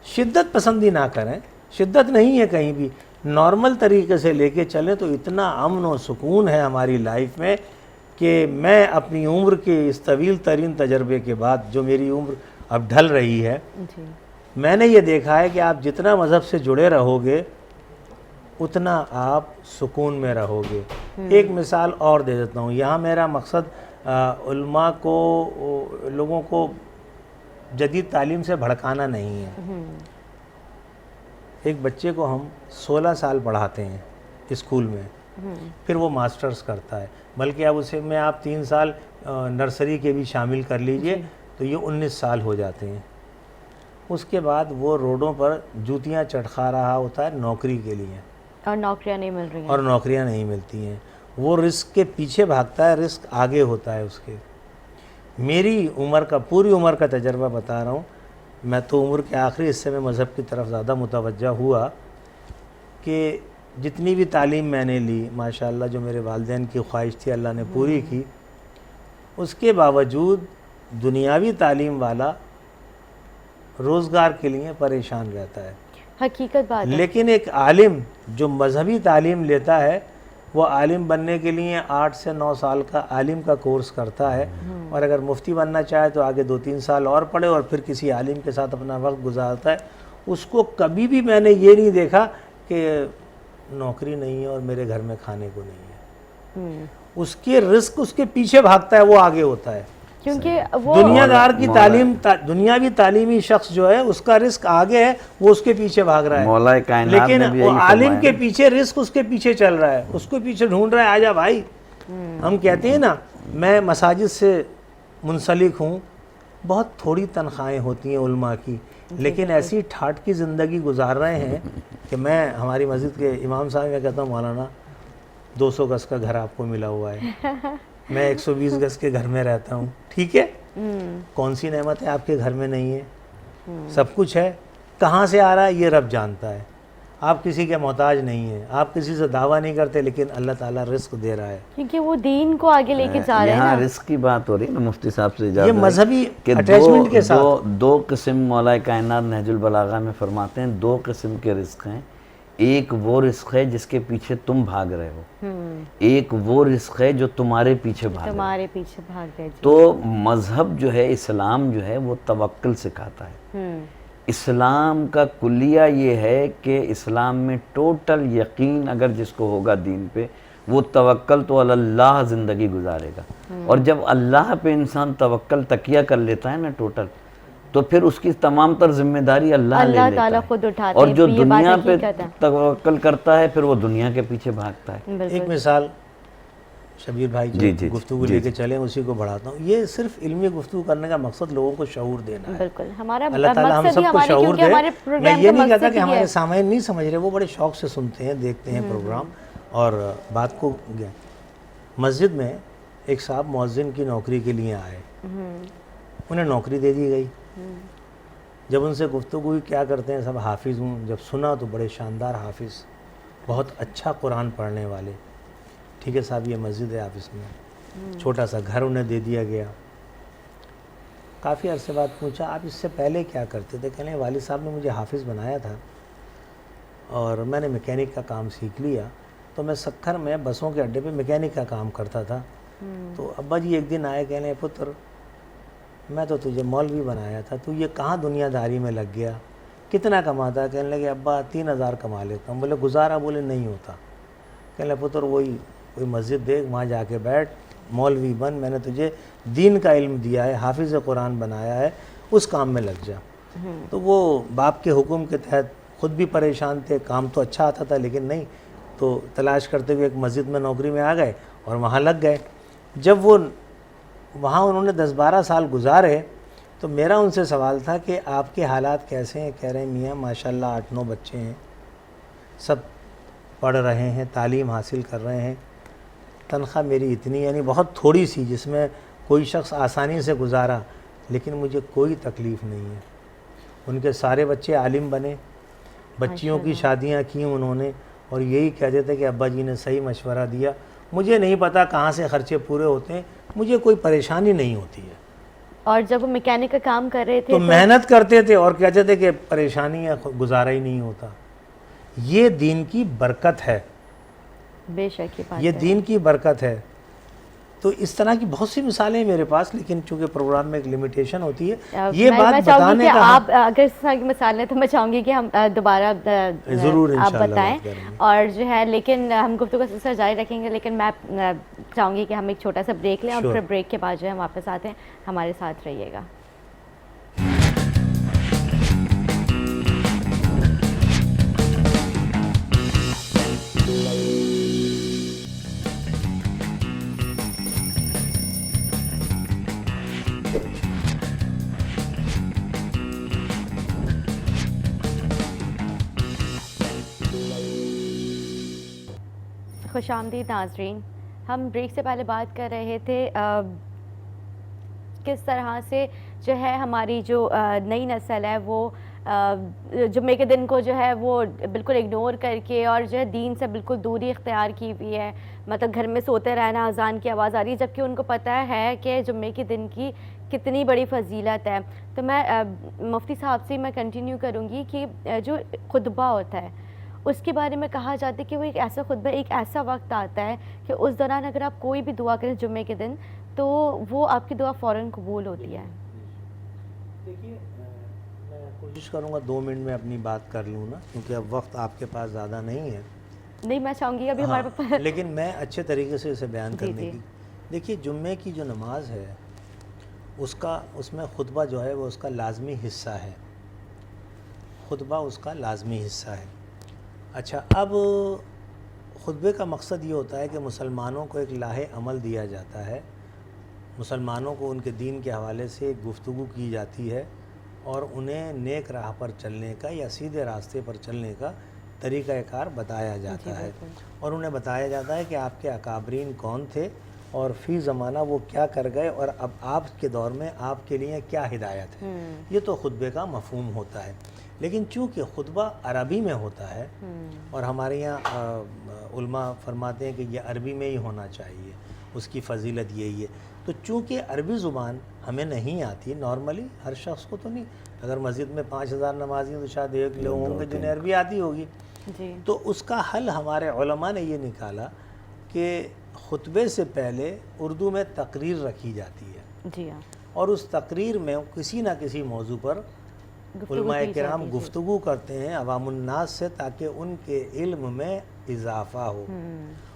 شدت پسندی نہ کریں، شدت نہیں ہے کہیں بھی، نارمل طریقے سے لے کے چلیں تو اتنا امن و سکون ہے ہماری لائف میں کہ میں اپنی عمر کے اس طویل ترین تجربے کے بعد جو میری عمر اب ڈھل رہی ہے، میں نے یہ دیکھا ہے کہ آپ جتنا مذہب سے جڑے رہو گے اتنا آپ سکون میں رہو گے۔ ایک مثال اور دے دیتا ہوں، یہاں میرا مقصد علماء کو، لوگوں کو جدید تعلیم سے بھڑکانا نہیں ہے۔ ایک بچے کو ہم 16 سال پڑھاتے ہیں اسکول میں، پھر وہ ماسٹرز کرتا ہے، بلکہ اب اسے میں آپ 3 سال نرسری کے بھی شامل کر لیجئے تو یہ 19 سال ہو جاتے ہیں۔ اس کے بعد وہ روڈوں پر جوتیاں چٹخا رہا ہوتا ہے نوکری کے لیے، اور نوکریاں نہیں مل رہی ہیں، اور نوکریاں نہیں ملتی ہیں، وہ رزق کے پیچھے بھاگتا ہے، رزق آگے ہوتا ہے اس کے۔ میری عمر کا، پوری عمر کا تجربہ بتا رہا ہوں، میں تو عمر کے آخری حصے میں مذہب کی طرف زیادہ متوجہ ہوا کہ جتنی بھی تعلیم میں نے لی ماشاءاللہ جو میرے والدین کی خواہش تھی اللہ نے پوری کی، اس کے باوجود دنیاوی تعلیم والا روزگار کے لیے پریشان رہتا ہے، حقیقت بات ہے۔ لیکن ایک عالم جو مذہبی تعلیم لیتا ہے وہ عالم بننے کے لیے 8 سے 9 سال کا عالم کا کورس کرتا ہے، اور اگر مفتی بننا چاہے تو آگے 2-3 سال اور پڑھے اور پھر کسی عالم کے ساتھ اپنا وقت گزارتا ہے۔ اس کو کبھی بھی میں نے یہ نہیں دیکھا کہ نوکری نہیں ہے اور میرے گھر میں کھانے کو نہیں ہے، اس کے رزق اس کے پیچھے بھاگتا ہے، وہ آگے ہوتا ہے۔ کیونکہ وہ دنیا دار کی تعلیم، دنیاوی تعلیمی شخص جو ہے اس کا رزق آگے ہے، وہ اس کے پیچھے بھاگ رہا ہے، مولا کائنات لیکن نے بھی وہ یہی عالم فرمایا کے پیچھے رزق اس کے پیچھے چل رہا ہے، اس کو پیچھے ڈھونڈ رہا ہے، آجا بھائی۔ ہم کہتے ہیں نا، میں مساجد سے منسلک ہوں، بہت تھوڑی تنخواہیں ہوتی ہیں علماء کی، لیکن ایسی ٹھاٹ کی زندگی گزار رہے ہیں کہ میں ہماری مسجد کے امام صاحب میں کہتا ہوں مولانا 200 گز کا گھر آپ کو ملا ہوا ہے، میں 120 گز کے گھر میں رہتا ہوں، ٹھیک ہے، کون سی نعمت ہے آپ کے گھر میں نہیں ہے؟ سب کچھ ہے، کہاں سے آ رہا ہے یہ رب جانتا ہے، آپ کسی کے محتاج نہیں ہیں، آپ کسی سے دعویٰ نہیں کرتے، لیکن اللہ تعالیٰ رزق دے رہا ہے۔ کیونکہ وہ دین کو آگے لے کے جا رہے ہیں یہاں نا۔ رزق کی بات ہو رہی ہے نا، مفتی صاحب سے اجازت یہ ہے مذہبی کہ اٹیچمنٹ کے ساتھ دو قسم مولا کائنات نہج البلاغہ میں فرماتے ہیں، 2 قسم کے رزق ہیں، ایک وہ رزق ہے جس کے پیچھے تم بھاگ رہے ہو، ایک وہ رزق ہے جو تمہارے پیچھے بھاگ رہے ہو۔ تمہارے پیچھے بھاگ رہے جی۔ تو مذہب جو ہے، اسلام جو ہے، وہ توکل سکھاتا ہے۔ اسلام کا کلیہ یہ ہے کہ اسلام میں ٹوٹل یقین اگر جس کو ہوگا دین پہ، وہ توکل تو اللہ زندگی گزارے گا، اور جب اللہ پہ انسان توکل تکیہ کر لیتا ہے نا ٹوٹل، تو پھر اس کی تمام تر ذمہ داری اللہ لے لیتا تعالیٰ ہے، خود اٹھاتے اور ہیں، جو یہ بات دنیا پہ حقیقت ہے۔ توکل کرتا ہے پھر وہ دنیا کے پیچھے بھاگتا ہے۔ ایک مثال شبیر بھائی جی، جو گفتگو لے کے چلیں اسی کو بڑھاتا ہوں، یہ صرف علمی گفتگو کرنے کا مقصد لوگوں کو شعور دینا ہے۔ بالکل، ہمارا اللہ تعالیٰ ہم مقصد ہی سب کو ہمارے، شعور کیونکہ دے۔ ہمارے میں پروگرام یہ کا نہیں کہتا مقصد کہ ہی ہمارے ہے۔ سامعین نہیں سمجھ رہے، وہ بڑے شوق سے سنتے ہیں، دیکھتے ہیں پروگرام اور بات کو گیا۔ مسجد میں ایک صاحب مؤذن کی نوکری کے لیے آئے، انہیں نوکری دے دی گئی، جب ان سے گفتگو ہوئی کیا کرتے ہیں، سب حافظ ہوں، جب سنا تو بڑے شاندار حافظ، بہت اچھا قرآن پڑھنے والے، ٹھیک ہے صاحب یہ مسجد ہے آفس میں، چھوٹا سا گھر انہیں دے دیا گیا۔ کافی عرصے بعد پوچھا آپ اس سے پہلے کیا کرتے تھے؟ کہنے والد صاحب نے مجھے حافظ بنایا تھا اور میں نے میکینک کا کام سیکھ لیا، تو میں سکھر میں بسوں کے اڈے پہ میکینک کا کام کرتا تھا۔ تو ابا جی ایک دن آئے، کہنے پتر میں تو تجھے مولوی بنایا تھا، تو یہ کہاں دنیا داری میں لگ گیا، کتنا کماتا ہے؟ کہنے لگے ابا 3000 کما لیتا ہوں۔ بولے گزارا؟ بولے نہیں ہوتا۔ کہنے لگے پتر وہی کوئی مسجد دیکھ، وہاں جا کے بیٹھ، مولوی بن، میں نے تجھے دین کا علم دیا ہے، حافظ قرآن بنایا ہے، اس کام میں لگ جا۔ تو وہ باپ کے حکم کے تحت خود بھی پریشان تھے، کام تو اچھا آتا تھا لیکن نہیں، تو تلاش کرتے ہوئے ایک مسجد میں نوکری میں آ گئے اور وہاں لگ گئے۔ جب وہ وہاں انہوں نے 10-12 سال گزارے تو میرا ان سے سوال تھا کہ آپ کے حالات کیسے ہیں؟ کہہ رہے ہیں میاں ماشاءاللہ 8-9 بچے ہیں، سب پڑھ رہے ہیں، تعلیم حاصل کر رہے ہیں، تنخواہ میری اتنی یعنی بہت تھوڑی سی جس میں کوئی شخص آسانی سے گزارا، لیکن مجھے کوئی تکلیف نہیں ہے۔ ان کے سارے بچے عالم بنے، بچیوں کی شادیاں کیں انہوں نے، اور یہی کہتے تھے کہ ابا جی نے صحیح مشورہ دیا، مجھے نہیں پتا کہاں سے خرچے پورے ہوتے ہیں، مجھے کوئی پریشانی نہیں ہوتی ہے۔ اور جب وہ میکینک کا کام کر رہے تھے تو محنت کرتے تھے اور کہتے تھے کہ پریشانی ہے، گزارا ہی نہیں ہوتا۔ یہ دین کی برکت ہے، بے شک یہ بات یہ ہے۔ دین کی برکت ہے۔ تو اس طرح کی بہت سی مثالیں ہیں میرے پاس، لیکن چونکہ پروگرام میں ایک لمیٹیشن ہوتی ہے، یہ میں بات چاہوں گی بتانے کہ کا آپ اگر اس طرح کی مثالیں تو میں چاہوں گی کہ ہم دوبارہ ضرور آپ انشاءاللہ بتائیں، بات کریں گے۔ اور جو ہے لیکن ہم گفتگو کا سلسلہ جاری رکھیں گے، لیکن میں چاہوں گی کہ ہم ایک چھوٹا سا بریک لیں اور پھر بریک کے بعد جو ہے ہم واپس آتے ہیں، ہمارے ساتھ رہیے گا۔ خوش آمدید ناظرین، ہم بریک سے پہلے بات کر رہے تھے کس طرح سے جو ہے ہماری جو نئی نسل ہے وہ جمعے کے دن کو جو ہے وہ بالکل اگنور کر کے اور جو ہے دین سے بالکل دوری اختیار کی ہوئی ہے، مطلب گھر میں سوتے رہنا، اذان کی آواز آ رہی ہے، جبکہ ان کو پتہ ہے کہ جمعے کے دن کی کتنی بڑی فضیلت ہے۔ تو میں مفتی صاحب سے میں کنٹینیو کروں گی کہ جو خطبہ ہوتا ہے اس کے بارے میں کہا جاتا ہے کہ وہ ایک ایسا خطبہ، ایک ایسا وقت آتا ہے کہ اس دوران اگر آپ کوئی بھی دعا کریں جمعے کے دن تو وہ آپ کی دعا فوراً قبول ہوتی ہے۔ دیکھیے میں کوشش کروں گا 2 منٹ میں اپنی بات کر لوں نا، کیونکہ اب وقت آپ کے پاس زیادہ نہیں ہے۔ نہیں میں چاہوں گی ابھی ہمارے پاس، لیکن میں اچھے طریقے سے اسے بیان کرنے کی، دیکھیے جمعے کی جو نماز ہے اس میں خطبہ جو ہے وہ اس کا لازمی حصہ ہے، خطبہ اس کا لازمی حصہ ہے۔ اچھا، اب خطبے کا مقصد یہ ہوتا ہے کہ مسلمانوں کو ایک لاہے عمل دیا جاتا ہے، مسلمانوں کو ان کے دین کے حوالے سے گفتگو کی جاتی ہے اور انہیں نیک راہ پر چلنے کا یا سیدھے راستے پر چلنے کا طریقہ کار بتایا جاتا ہے، اور انہیں بتایا جاتا ہے کہ آپ کے اکابرین کون تھے اور فی زمانہ وہ کیا کر گئے اور اب آپ کے دور میں آپ کے لیے کیا ہدایت ہے۔ یہ تو خطبے کا مفہوم ہوتا ہے، لیکن چونکہ خطبہ عربی میں ہوتا ہے اور ہمارے یہاں علماء فرماتے ہیں کہ یہ عربی میں ہی ہونا چاہیے، اس کی فضیلت یہی ہے، تو چونکہ عربی زبان ہمیں نہیں آتی نارملی، ہر شخص کو تو نہیں، اگر مسجد میں 5000 نمازی ہیں تو شاید ایک لوگ ہوں گے جنہیں عربی آتی ہوگی، تو اس کا حل ہمارے علماء نے یہ نکالا کہ خطبے سے پہلے اردو میں تقریر رکھی جاتی ہے، اور اس تقریر میں کسی نہ کسی موضوع پر علماء کرام گفتگو کرتے ہیں عوام الناس سے، تاکہ ان کے علم میں اضافہ ہو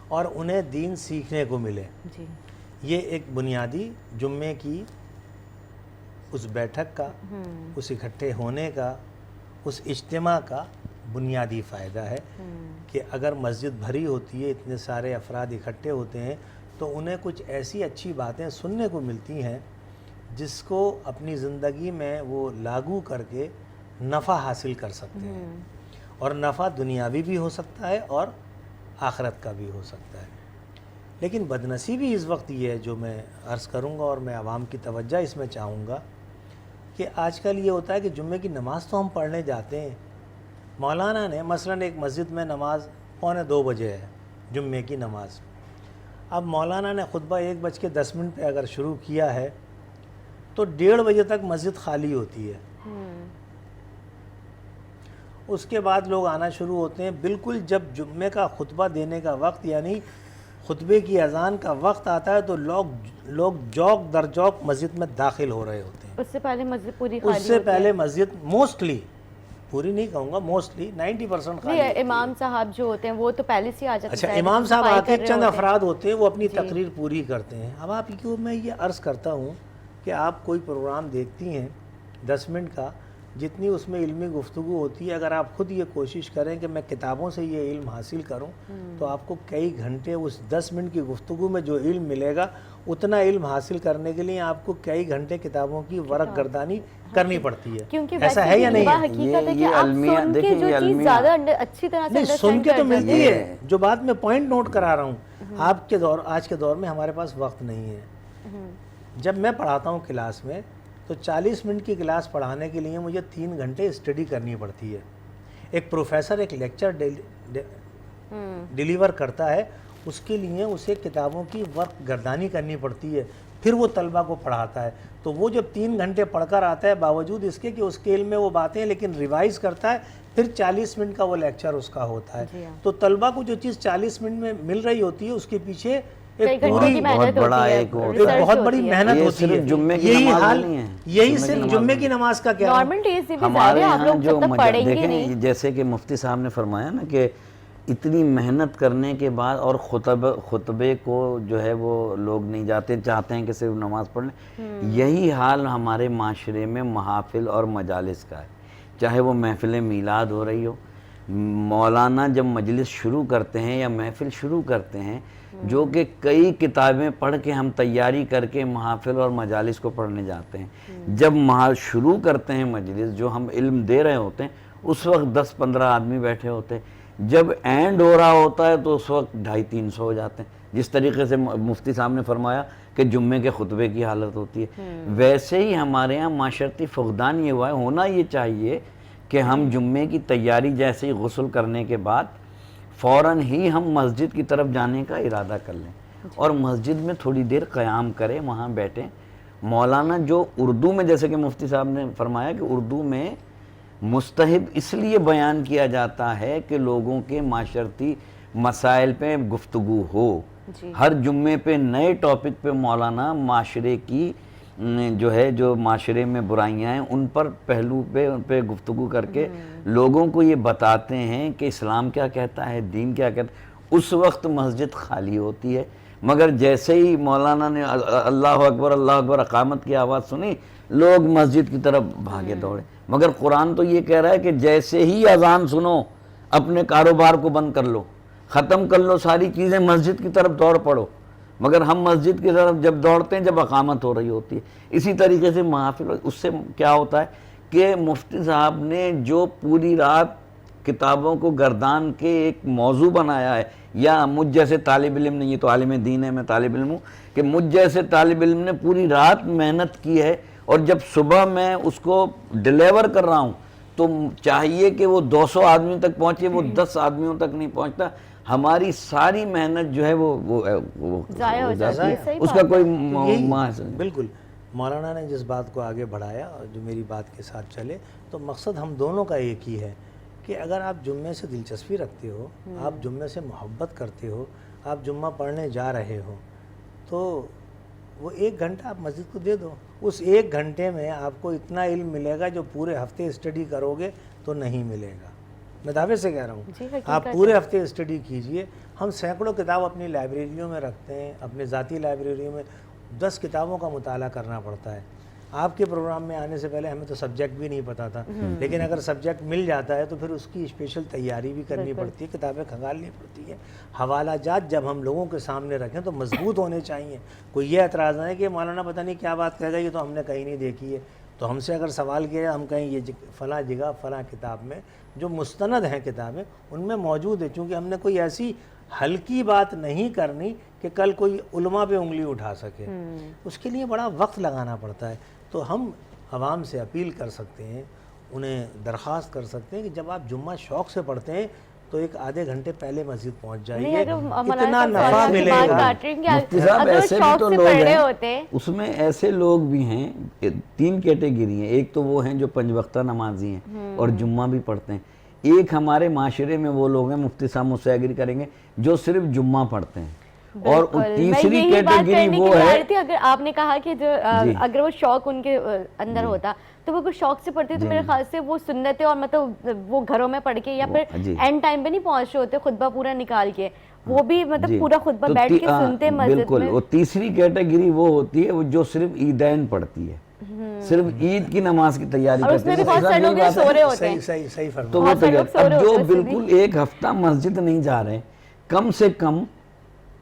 اور انہیں دین سیکھنے کو ملے۔ یہ ایک بنیادی جمعے کی اس بیٹھک کا، اس اکٹھے ہونے کا، اس اجتماع کا بنیادی فائدہ ہے کہ اگر مسجد بھری ہوتی ہے، اتنے سارے افراد اکٹھے ہوتے ہیں، تو انہیں کچھ ایسی اچھی باتیں سننے کو ملتی ہیں جس کو اپنی زندگی میں وہ لاگو کر کے نفع حاصل کر سکتے ہیں، اور نفع دنیاوی بھی ہو سکتا ہے اور آخرت کا بھی ہو سکتا ہے۔ لیکن بدنصیبی اس وقت یہ ہے جو میں عرض کروں گا، اور میں عوام کی توجہ اس میں چاہوں گا، کہ آج کل یہ ہوتا ہے کہ جمعے کی نماز تو ہم پڑھنے جاتے ہیں، مولانا نے مثلاً ایک مسجد میں نماز 1:45 بجے ہے جمعے کی نماز، اب مولانا نے خطبہ 1:10 پہ اگر شروع کیا ہے تو 1:30 بجے تک مسجد خالی ہوتی ہے، اس کے بعد لوگ آنا شروع ہوتے ہیں، بالکل جب جمعے کا خطبہ دینے کا وقت یعنی خطبے کی اذان کا وقت آتا ہے تو لوگ جوق در جوق مسجد میں داخل ہو رہے ہوتے ہیں۔ اس سے پہلے مسجد پوری خالی اس سے پہلے مسجد موسٹلی، پوری نہیں کہوں گا، موسٹلی 90% خالی ہوتی ہے۔ امام صاحب جو ہوتے ہیں وہ تو پہلے سے آ جاتے ہیں۔ اچھا، امام صاحب آتے ہیں، چند افراد ہوتے ہیں، وہ اپنی تقریر پوری کرتے ہیں۔ اب آپ کو میں یہ عرض کرتا ہوں کہ آپ کوئی پروگرام دیکھتی ہیں 10 منٹ کا، جتنی اس میں علمی گفتگو ہوتی ہے، اگر آپ خود یہ کوشش کریں کہ میں کتابوں سے یہ علم حاصل کروں، تو آپ کو کئی گھنٹے اس 10 منٹ کی گفتگو میں جو علم ملے گا، اتنا علم حاصل کرنے کے لیے آپ کو کئی گھنٹے کتابوں کی ورق گردانی کرنی پڑتی ہے۔ ایسا ہے یا نہیں ہے؟ حقیقت ہے کہ آپ سن کے جو چیز زیادہ اچھی طرح سے نہیں، سن کے تو ملتی ہے، جو بات میں پوائنٹ نوٹ کرا رہا ہوں، آج کے دور میں ہمارے پاس وقت نہیں ہے۔ جب میں پڑھاتا ہوں کلاس میں تو 40 منٹ کی کلاس پڑھانے کے لیے مجھے 3 گھنٹے اسٹڈی کرنی پڑتی ہے۔ ایک پروفیسر ایک لیکچر ڈیلیور کرتا ہے، اس کے لیے اسے کتابوں کی ورق گردانی کرنی پڑتی ہے، پھر وہ طلبہ کو پڑھاتا ہے، تو وہ جب 3 گھنٹے پڑھ کر آتا ہے، باوجود اس کے کہ اس کے علم میں وہ باتیں لیکن ریوائز کرتا ہے، پھر 40 منٹ کا وہ لیکچر اس کا ہوتا ہے، تو طلبہ کو جو چیز 40 منٹ میں مل رہی ہوتی ہے، اس کے پیچھے ایک بہت بڑی محنت ہوتی ہے۔ یہی حال، یہی صرف جمعے کی نماز کا کیا ہے؟ ہمارے یہاں جو دیکھیں، جیسے کہ مفتی صاحب نے فرمایا نا کہ اتنی محنت کرنے کے بعد اور خطبے کو جو ہے وہ لوگ نہیں جاتے، چاہتے ہیں کہ صرف نماز پڑھ لیں۔ یہی حال ہمارے معاشرے میں محافل اور مجالس کا ہے، چاہے وہ محفل میلاد ہو رہی ہو، مولانا جب مجلس شروع کرتے ہیں یا محفل شروع کرتے ہیں، جو کہ کئی کتابیں پڑھ کے ہم تیاری کر کے محافل اور مجالس کو پڑھنے جاتے ہیں، جب شروع کرتے ہیں مجلس جو ہم علم دے رہے ہوتے ہیں، اس وقت 10-15 آدمی بیٹھے ہوتے ہیں، جب اینڈ ہو رہا ہوتا ہے تو اس وقت 250-300 ہو جاتے ہیں، جس طریقے سے مفتی صاحب نے فرمایا کہ جمعے کے خطبے کی حالت ہوتی ہے، ویسے ہی ہمارے یہاں معاشرتی فقدان یہ ہوا ہے۔ ہونا یہ چاہیے کہ ہم جمعے کی تیاری جیسے ہی غسل کرنے کے بعد فوراً ہی ہم مسجد کی طرف جانے کا ارادہ کر لیں اور مسجد میں تھوڑی دیر قیام کریں، وہاں بیٹھیں۔ مولانا جو اردو میں، جیسے کہ مفتی صاحب نے فرمایا کہ اردو میں مستحب اس لیے بیان کیا جاتا ہے کہ لوگوں کے معاشرتی مسائل پہ گفتگو ہو۔ ہر جمعے پہ نئے ٹاپک پہ مولانا معاشرے کی جو معاشرے میں برائیاں ہیں ان پر پہلو پہ گفتگو کر کے لوگوں کو یہ بتاتے ہیں کہ اسلام کیا کہتا ہے، دین کیا کہتا ہے۔ اس وقت مسجد خالی ہوتی ہے، مگر جیسے ہی مولانا نے اللہ اکبر اقامت کی آواز سنی لوگ مسجد کی طرف بھاگے دوڑے. مگر قرآن تو یہ کہہ رہا ہے کہ جیسے ہی اذان سنو اپنے کاروبار کو بند کر لو, ختم کر لو ساری چیزیں, مسجد کی طرف دوڑ پڑو. مگر ہم مسجد کی طرف جب دوڑتے ہیں جب اقامت ہو رہی ہوتی ہے. اسی طریقے سے محافل, اس سے کیا ہوتا ہے کہ مفتی صاحب نے جو پوری رات کتابوں کو گردان کے ایک موضوع بنایا ہے, یا مجھ جیسے طالب علم نے, یہ تو عالم دین ہے, میں طالب علم ہوں, کہ مجھ جیسے طالب علم نے پوری رات محنت کی ہے, اور جب صبح میں اس کو ڈیلیور کر رہا ہوں تو چاہیے کہ وہ 200 آدمی تک پہنچے, وہ 10 آدمیوں تک نہیں پہنچتا. ہماری ساری محنت جو ہے وہ ضائع ہو جاتی ہے. اس کا کوئی بالکل مولانا نے جس بات کو آگے بڑھایا اور جو میری بات کے ساتھ چلے, تو مقصد ہم دونوں کا ایک ہی ہے کہ اگر آپ جمعے سے دلچسپی رکھتے ہو, آپ جمعے سے محبت کرتے ہو, آپ جمعہ پڑھنے جا رہے ہو, تو وہ 1 گھنٹہ آپ مسجد کو دے دو. اس 1 گھنٹے میں آپ کو اتنا علم ملے گا جو پورے ہفتے اسٹڈی کرو گے تو نہیں ملے گا. میں دعوے سے کہہ رہا ہوں, آپ پورے ہفتے اسٹڈی کیجئے. ہم سینکڑوں کتاب اپنی لائبریریوں میں رکھتے ہیں, اپنے ذاتی لائبریریوں میں 10 کتابوں کا مطالعہ کرنا پڑتا ہے. آپ کے پروگرام میں آنے سے پہلے ہمیں تو سبجیکٹ بھی نہیں پتا تھا, لیکن اگر سبجیکٹ مل جاتا ہے تو پھر اس کی اسپیشل تیاری بھی کرنی پڑتی ہے, کتابیں کھنگالنی پڑتی ہیں. حوالہ جات جب ہم لوگوں کے سامنے رکھیں تو مضبوط ہونے چاہیے. کوئی یہ اعتراض نہ ہے کہ مولانا پتہ نہیں کیا بات کہہ گا, یہ تو ہم نے کہیں نہیں دیکھی ہے. تو ہم سے اگر سوال کیا ہم کہیں یہ فلاں جگہ فلاں کتاب میں جو مستند ہیں کتابیں ان میں موجود ہے, چونکہ ہم نے کوئی ایسی ہلکی بات نہیں کرنی کہ کل کوئی علماء پہ انگلی اٹھا سکے. اس کے لیے بڑا وقت لگانا پڑتا ہے. تو ہم عوام سے اپیل کر سکتے ہیں, انہیں درخواست کر سکتے ہیں کہ جب آپ جمعہ شوق سے پڑھتے ہیں تو ایک آدھے گھنٹے پہلے مسجد پہنچ جائیے, اتنا نفع ملے گا. مفتی صاحب ایسے بھی تو لوگ ہیں, اس میں ایسے لوگ بھی ہیں, 3 کیٹیگری ہیں. ایک تو وہ ہیں جو 5 وقتہ نمازی ہیں اور جمعہ بھی پڑھتے ہیں. ایک ہمارے معاشرے میں وہ لوگ ہیں, مفتی صاحب مجھ سے ایگری کریں گے, جو صرف جمعہ پڑھتے ہیں. اور تیسری کیٹیگری وہ ہے, اگر آپ نے کہا کہ جو اگر وہ شوق ان کے اندر ہوتا تو وہ کچھ شوق سے پڑھتے تو میرے خیال سے وہ سنتیں اور مطلب وہ گھروں میں پڑھ کے یا پھر اینڈ ٹائم پہ نہیں پہنچ رہے ہوتے خطبہ پورا نکال کے, وہ بھی مطلب پورا خطبہ بیٹھ کے سنتے مسجد میں. بالکل. وہ تیسری کیٹیگری وہ ہوتی ہے جو صرف عیدین پڑھتی ہے, صرف عید کی نماز کی تیاری کرتے ہیں. بہت سارے لوگ سو رہے ہوتے ہیں. صحیح فرمایا. تو وہ اب جو بالکل 1 ہفتہ مسجد نہیں جا رہے, کم سے کم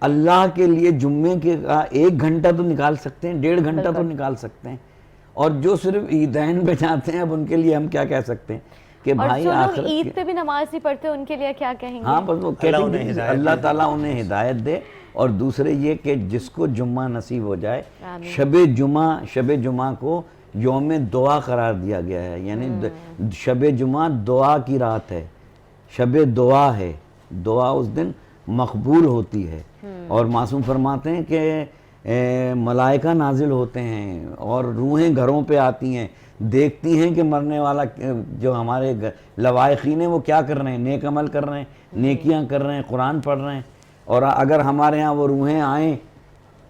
اللہ کے لیے جمعے کے 1 گھنٹہ تو نکال سکتے ہیں, 1.5 گھنٹہ تو نکال سکتے ہیں. اور جو صرف عیدین پہ جاتے ہیں, اب ان کے لیے ہم کیا کہہ سکتے ہیں کہ بھائی آخرت عید پہ بھی نماز نہیں پڑھتے ان کے لیے کیا کہیں گے؟ ہاں بس وہ اللہ تعالیٰ انہیں ہدایت دے. اور دوسرے یہ کہ جس کو جمعہ نصیب ہو جائے, شب جمعہ کو یوم دعا قرار دیا گیا ہے, یعنی شب جمعہ دعا کی رات ہے, شب دعا ہے, دعا اس دن مقبول ہوتی ہے. اور معصوم فرماتے ہیں کہ ملائکہ نازل ہوتے ہیں اور روحیں گھروں پہ آتی ہیں, دیکھتی ہیں کہ مرنے والا جو ہمارے لوائقین ہیں وہ کیا کر رہے ہیں, نیک عمل کر رہے ہیں, نیکیاں کر رہے ہیں, قرآن پڑھ رہے ہیں. اور اگر ہمارے ہاں وہ روحیں آئیں,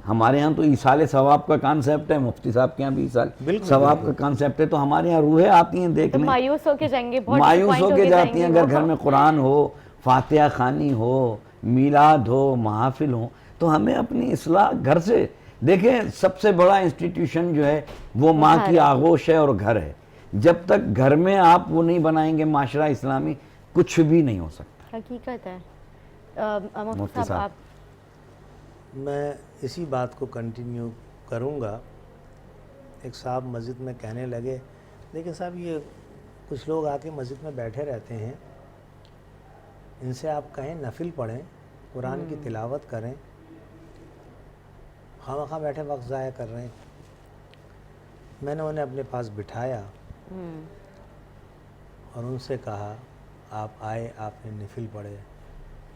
ہمارے ہاں تو ایصال ثواب کا کانسیپٹ ہے, مفتی صاحب کے ہاں بھی ایصال ثواب کا کانسیپٹ ہے, تو ہمارے ہاں روحیں آتی ہیں دیکھنے, مایوس ہو کے جائیں گے, مایوس ہو کے جاتی ہیں. اگر گھر میں قرآن ہو, فاتحہ خوانی ہو, میلاد ہو, محافل ہو, تو ہمیں اپنی اصلاح گھر سے. دیکھیں سب سے بڑا انسٹیٹیوشن جو ہے وہ ماں کی آغوش ہے اور گھر ہے. جب تک گھر میں آپ وہ نہیں بنائیں گے معاشرہ اسلامی, کچھ بھی نہیں ہو سکتا. حقیقت ہے. مفتی صاحب میں اسی بات کو کنٹینیو کروں گا. ایک صاحب مسجد میں کہنے لگے, دیکھیں صاحب یہ کچھ لوگ آ کے مسجد میں بیٹھے رہتے ہیں, ان سے آپ کہیں نفل پڑھیں, قرآن کی تلاوت کریں, خواہ بیٹھے وقت ضائع کر رہے ہیں. میں نے انہیں اپنے پاس بٹھایا اور ان سے کہا آپ آئے, آپ نے نفل پڑھے,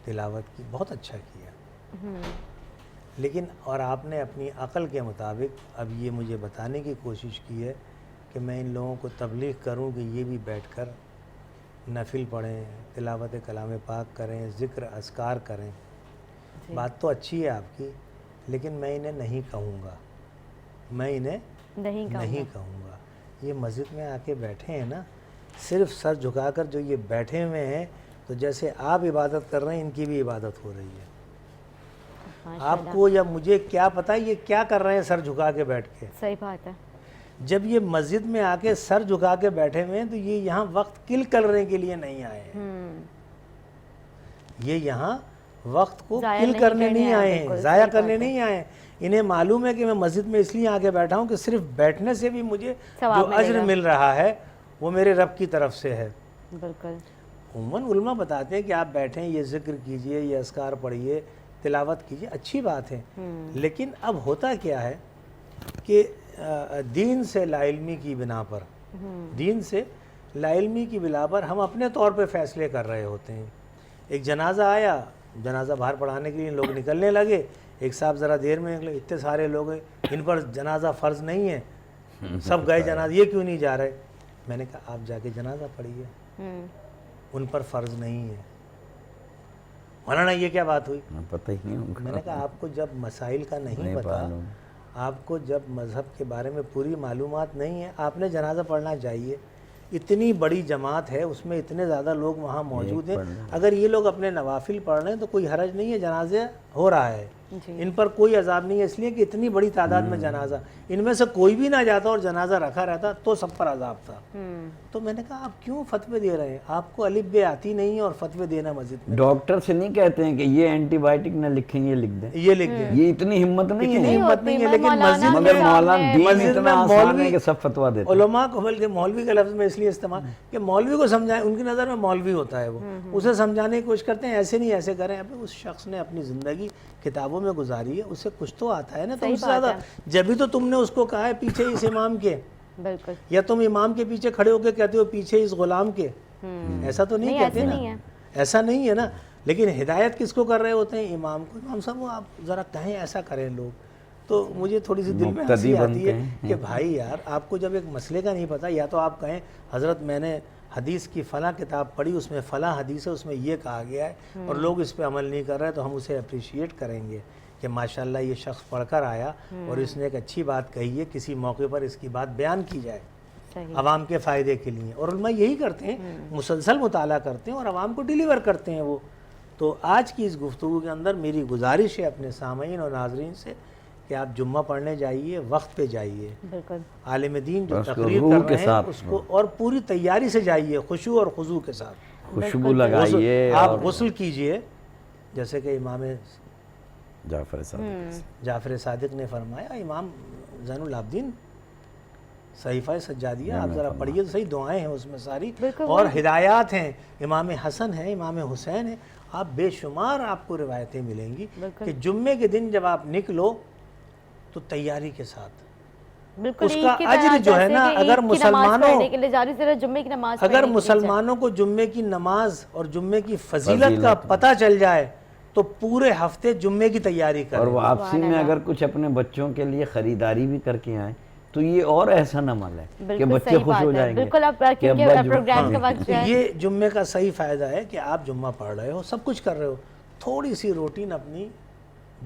تلاوت کی, بہت اچھا کیا, لیکن اور آپ نے اپنی عقل کے مطابق اب یہ مجھے بتانے کی کوشش کی ہے کہ میں ان لوگوں کو تبلیغ کروں کہ یہ بھی بیٹھ کر نفل پڑھیں, تلاوت کلام پاک کریں, ذکر اذکار کریں. بات تو اچھی ہے آپ کی, لیکن میں انہیں نہیں کہوں گا, میں انہیں نہیں کہوں گا. یہ مسجد میں آ کے بیٹھے ہیں نا, صرف سر جھکا کر جو یہ بیٹھے ہوئے ہیں, تو جیسے آپ عبادت کر رہے ہیں ان کی بھی عبادت ہو رہی ہے. آپ کو یا مجھے کیا پتہ یہ کیا کر رہے ہیں سر جھکا کے بیٹھ کے. صحیح بات ہے. جب یہ مسجد میں آ کے سر جھکا کے بیٹھے ہوئے ہیں تو یہ یہاں وقت کل کرنے کے لیے نہیں آئے ہیں. یہ یہاں وقت کو کل کرنے نہیں آئے ہیں, ضائع کرنے نہیں آئے ہیں. انہیں معلوم ہے کہ میں مسجد میں اس لیے آ کے بیٹھا ہوں کہ صرف بیٹھنے سے بھی مجھے جو اجر مل رہا ہے وہ میرے رب کی طرف سے ہے. بالکل. عموماً علماء بتاتے ہیں کہ آپ بیٹھیں, یہ ذکر کیجئے, یہ اذکار پڑھیے, تلاوت کیجئے, اچھی بات ہے. لیکن اب ہوتا کیا ہے کہ دین سے لا علمی کی بنا پر, دین سے لا علمی کی بنا پر ہم اپنے طور پہ فیصلے کر رہے ہوتے ہیں. ایک جنازہ آیا, جنازہ باہر پڑھانے کے لیے لوگ نکلنے لگے, ایک صاحب ذرا دیر میں نکلے, اتنے سارے لوگ ہیں, ان پر جنازہ فرض نہیں ہے, سب گئے جنازہ, یہ کیوں نہیں جا رہے؟ میں نے کہا آپ جا کے جنازہ پڑھیے, ان پر فرض نہیں ہے. مولانا یہ کیا بات ہوئی؟ پتہ ہی نہیں ان کو. میں نے کہا آپ کو جب مسائل کا نہیں پتہ, آپ کو جب مذہب کے بارے میں پوری معلومات نہیں ہے, آپ نے جنازہ پڑھنا چاہیے. اتنی بڑی جماعت ہے, اس میں اتنے زیادہ لوگ وہاں موجود ہیں, اگر یہ لوگ اپنے نوافل پڑھ رہے ہیں تو کوئی حرج نہیں ہے, جنازہ ہو رہا ہے, ان پر کوئی عذاب نہیں ہے, اس لیے کہ اتنی بڑی تعداد میں جنازہ, ان میں سے کوئی بھی نہ جاتا اور جنازہ رکھا رہتا تو سب پر عذاب تھا. تو میں نے کہا آپ کیوں فتوے دے رہے ہیں؟ آپ کو الف بے آتی نہیں ہے اور فتوے دینا مسجد میں. ڈاکٹر سے نہیں کہتے ہیں کہ یہ اینٹی بائیوٹک نہ لکھیں, یہ لکھ دیں, یہ لکھ دیں, یہ اتنی ہمت نہیں ہے. ہمت نہیں ہے. لیکن مسجد مگر مولانا دین مسجد اتنا میں آسان ہے کہ سب فتوا دیتے ہیں. علماء کو, بلکہ مولوی کا لفظ میں اس لیے استعمال کہ مولوی کو سمجھائیں, ان کی نظر میں مولوی ہوتا ہے وہ, اسے سمجھانے کی کوشش کرتے ہیں, ایسے نہیں ایسے کریں. اب اس شخص نے اپنی زندگی کتابوں میں گزاری ہے, اسے کچھ تو آتا ہے نا. تو اس سے زیادہ جبھی تو تم نے اس کو کہا ہے پیچھے اس امام کے, بالکل, یا تم امام کے پیچھے کھڑے ہو کے کہتے ہو پیچھے اس غلام کے, ایسا تو نہیں کہتے نا, ایسا نہیں ہے نا. لیکن ہدایت کس کو کر رہے ہوتے ہیں؟ امام کو. امام صاحب وہ آپ ذرا کہیں ایسا کریں لوگ, تو مجھے تھوڑی سی دل میں ہنسی آتی ہے کہ بھائی یار آپ کو جب ایک مسئلے کا نہیں پتہ, یا تو آپ کہیں حضرت میں نے حدیث کی فلاں کتاب پڑھی, اس میں فلاں حدیث ہے, اس میں یہ کہا گیا ہے اور لوگ اس پہ عمل نہیں کر رہے, تو ہم اسے اپریشیٹ کریں گے کہ ماشاءاللہ یہ شخص پڑھ کر آیا اور اس نے ایک اچھی بات کہی ہے, کسی موقع پر اس کی بات بیان کی جائے عوام کے فائدے کے لیے. اور علماء یہی کرتے ہیں, مسلسل مطالعہ کرتے ہیں اور عوام کو ڈیلیور کرتے ہیں وہ. تو آج کی اس گفتگو کے اندر میری گزارش ہے اپنے سامعین اور ناظرین سے کہ آپ جمعہ پڑھنے جائیے, وقت پہ جائیے. بالکل, عالم دین جو تقریر کر رہے ہیں اس کو, اور پوری تیاری سے جائیے, خشوع اور خضوع کے ساتھ. خوشبو لگائیے, آپ غسل کیجئے, جیسے کہ امام جعفر صادق نے فرمایا. امام زین العابدین صحیفہ سجادیہ آپ ذرا پڑھیے تو صحیح, دعائیں ہیں اس میں ساری, اور ہدایات ہیں. امام حسن ہیں, امام حسین ہیں, آپ بے شمار آپ کو روایتیں ملیں گی کہ جمعے کے دن جب آپ نکلو تو تیاری کے ساتھ, اس کا اجر جو ہے نا, اگر مسلمانوں کو جمعے کی نماز اور جمعے کی فضیلت کا پتہ چل جائے تو پورے ہفتے جمعے کی تیاری کریں. اور واپسی میں اگر کچھ اپنے بچوں کے لیے خریداری بھی کر کے آئیں تو یہ اور احسن عمل ہے کہ بچے خوش ہو جائیں گے. یہ جمعے کا صحیح فائدہ ہے کہ آپ جمعہ پڑھ رہے ہو, سب کچھ کر رہے ہو, تھوڑی سی روٹین اپنی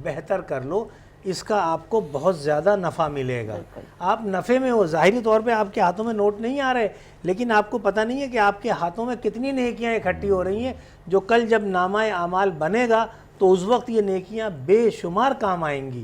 بہتر کر لو, اس کا آپ کو بہت زیادہ نفع ملے گا. آپ نفع میں ہو, ظاہری طور پہ آپ کے ہاتھوں میں نوٹ نہیں آ رہے, لیکن آپ کو پتہ نہیں ہے کہ آپ کے ہاتھوں میں کتنی نیکیاں اکٹھی ہو رہی ہیں, جو کل جب نامہ اعمال بنے گا تو اس وقت یہ نیکیاں بے شمار کام آئیں گی.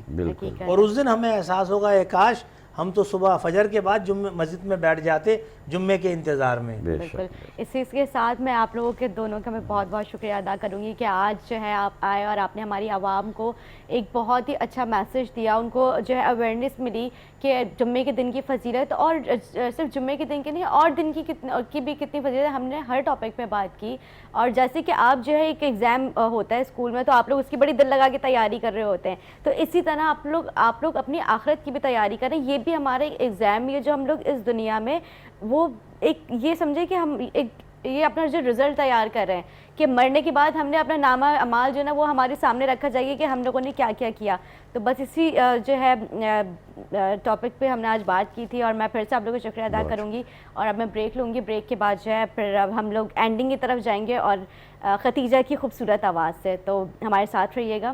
اور اس دن ہمیں احساس ہوگا اے کاش ہم تو صبح فجر کے بعد مسجد میں بیٹھ جاتے جمعے کے انتظار میں. بالکل. اسی کے ساتھ میں آپ لوگوں کے دونوں کا میں بہت بہت شکریہ ادا کروں گی کہ آج جو ہے آپ آئے اور آپ نے ہماری عوام کو ایک بہت ہی اچھا میسج دیا, ان کو جو ہے اویئرنیس ملی کہ جمعے کے دن کی فضیلت, اور صرف جمعے کے دن کی نہیں اور دن کی بھی کتنی فضیلت. ہم نے ہر ٹاپک پہ بات کی, اور جیسے کہ آپ جو ہے ایک ایگزام ہوتا ہے اسکول میں تو آپ لوگ اس کی بڑی دل لگا کے تیاری کر رہے ہوتے ہیں, تو اسی طرح آپ لوگ اپنی آخرت کی بھی تیاری کریں. یہ بھی ہمارے ایگزام, یہ جو ہم لوگ اس دنیا میں وہ ایک یہ سمجھے کہ ہم یہ اپنا جو رزلٹ تیار کر رہے ہیں کہ مرنے کے بعد ہم نے اپنا نامہ اعمال جو ہے نا وہ ہمارے سامنے رکھا جائے کہ ہم لوگوں نے کیا کیا کیا. تو بس اسی جو ہے ٹاپک پہ ہم نے آج بات کی تھی, اور میں پھر سے آپ لوگوں کو شکریہ ادا کروں گی. اور اب میں بریک لوں گی, بریک کے بعد جو ہے پھر اب ہم لوگ اینڈنگ کی طرف جائیں گے اور ختیجہ کی خوبصورت آواز سے. تو ہمارے ساتھ رہیے گا.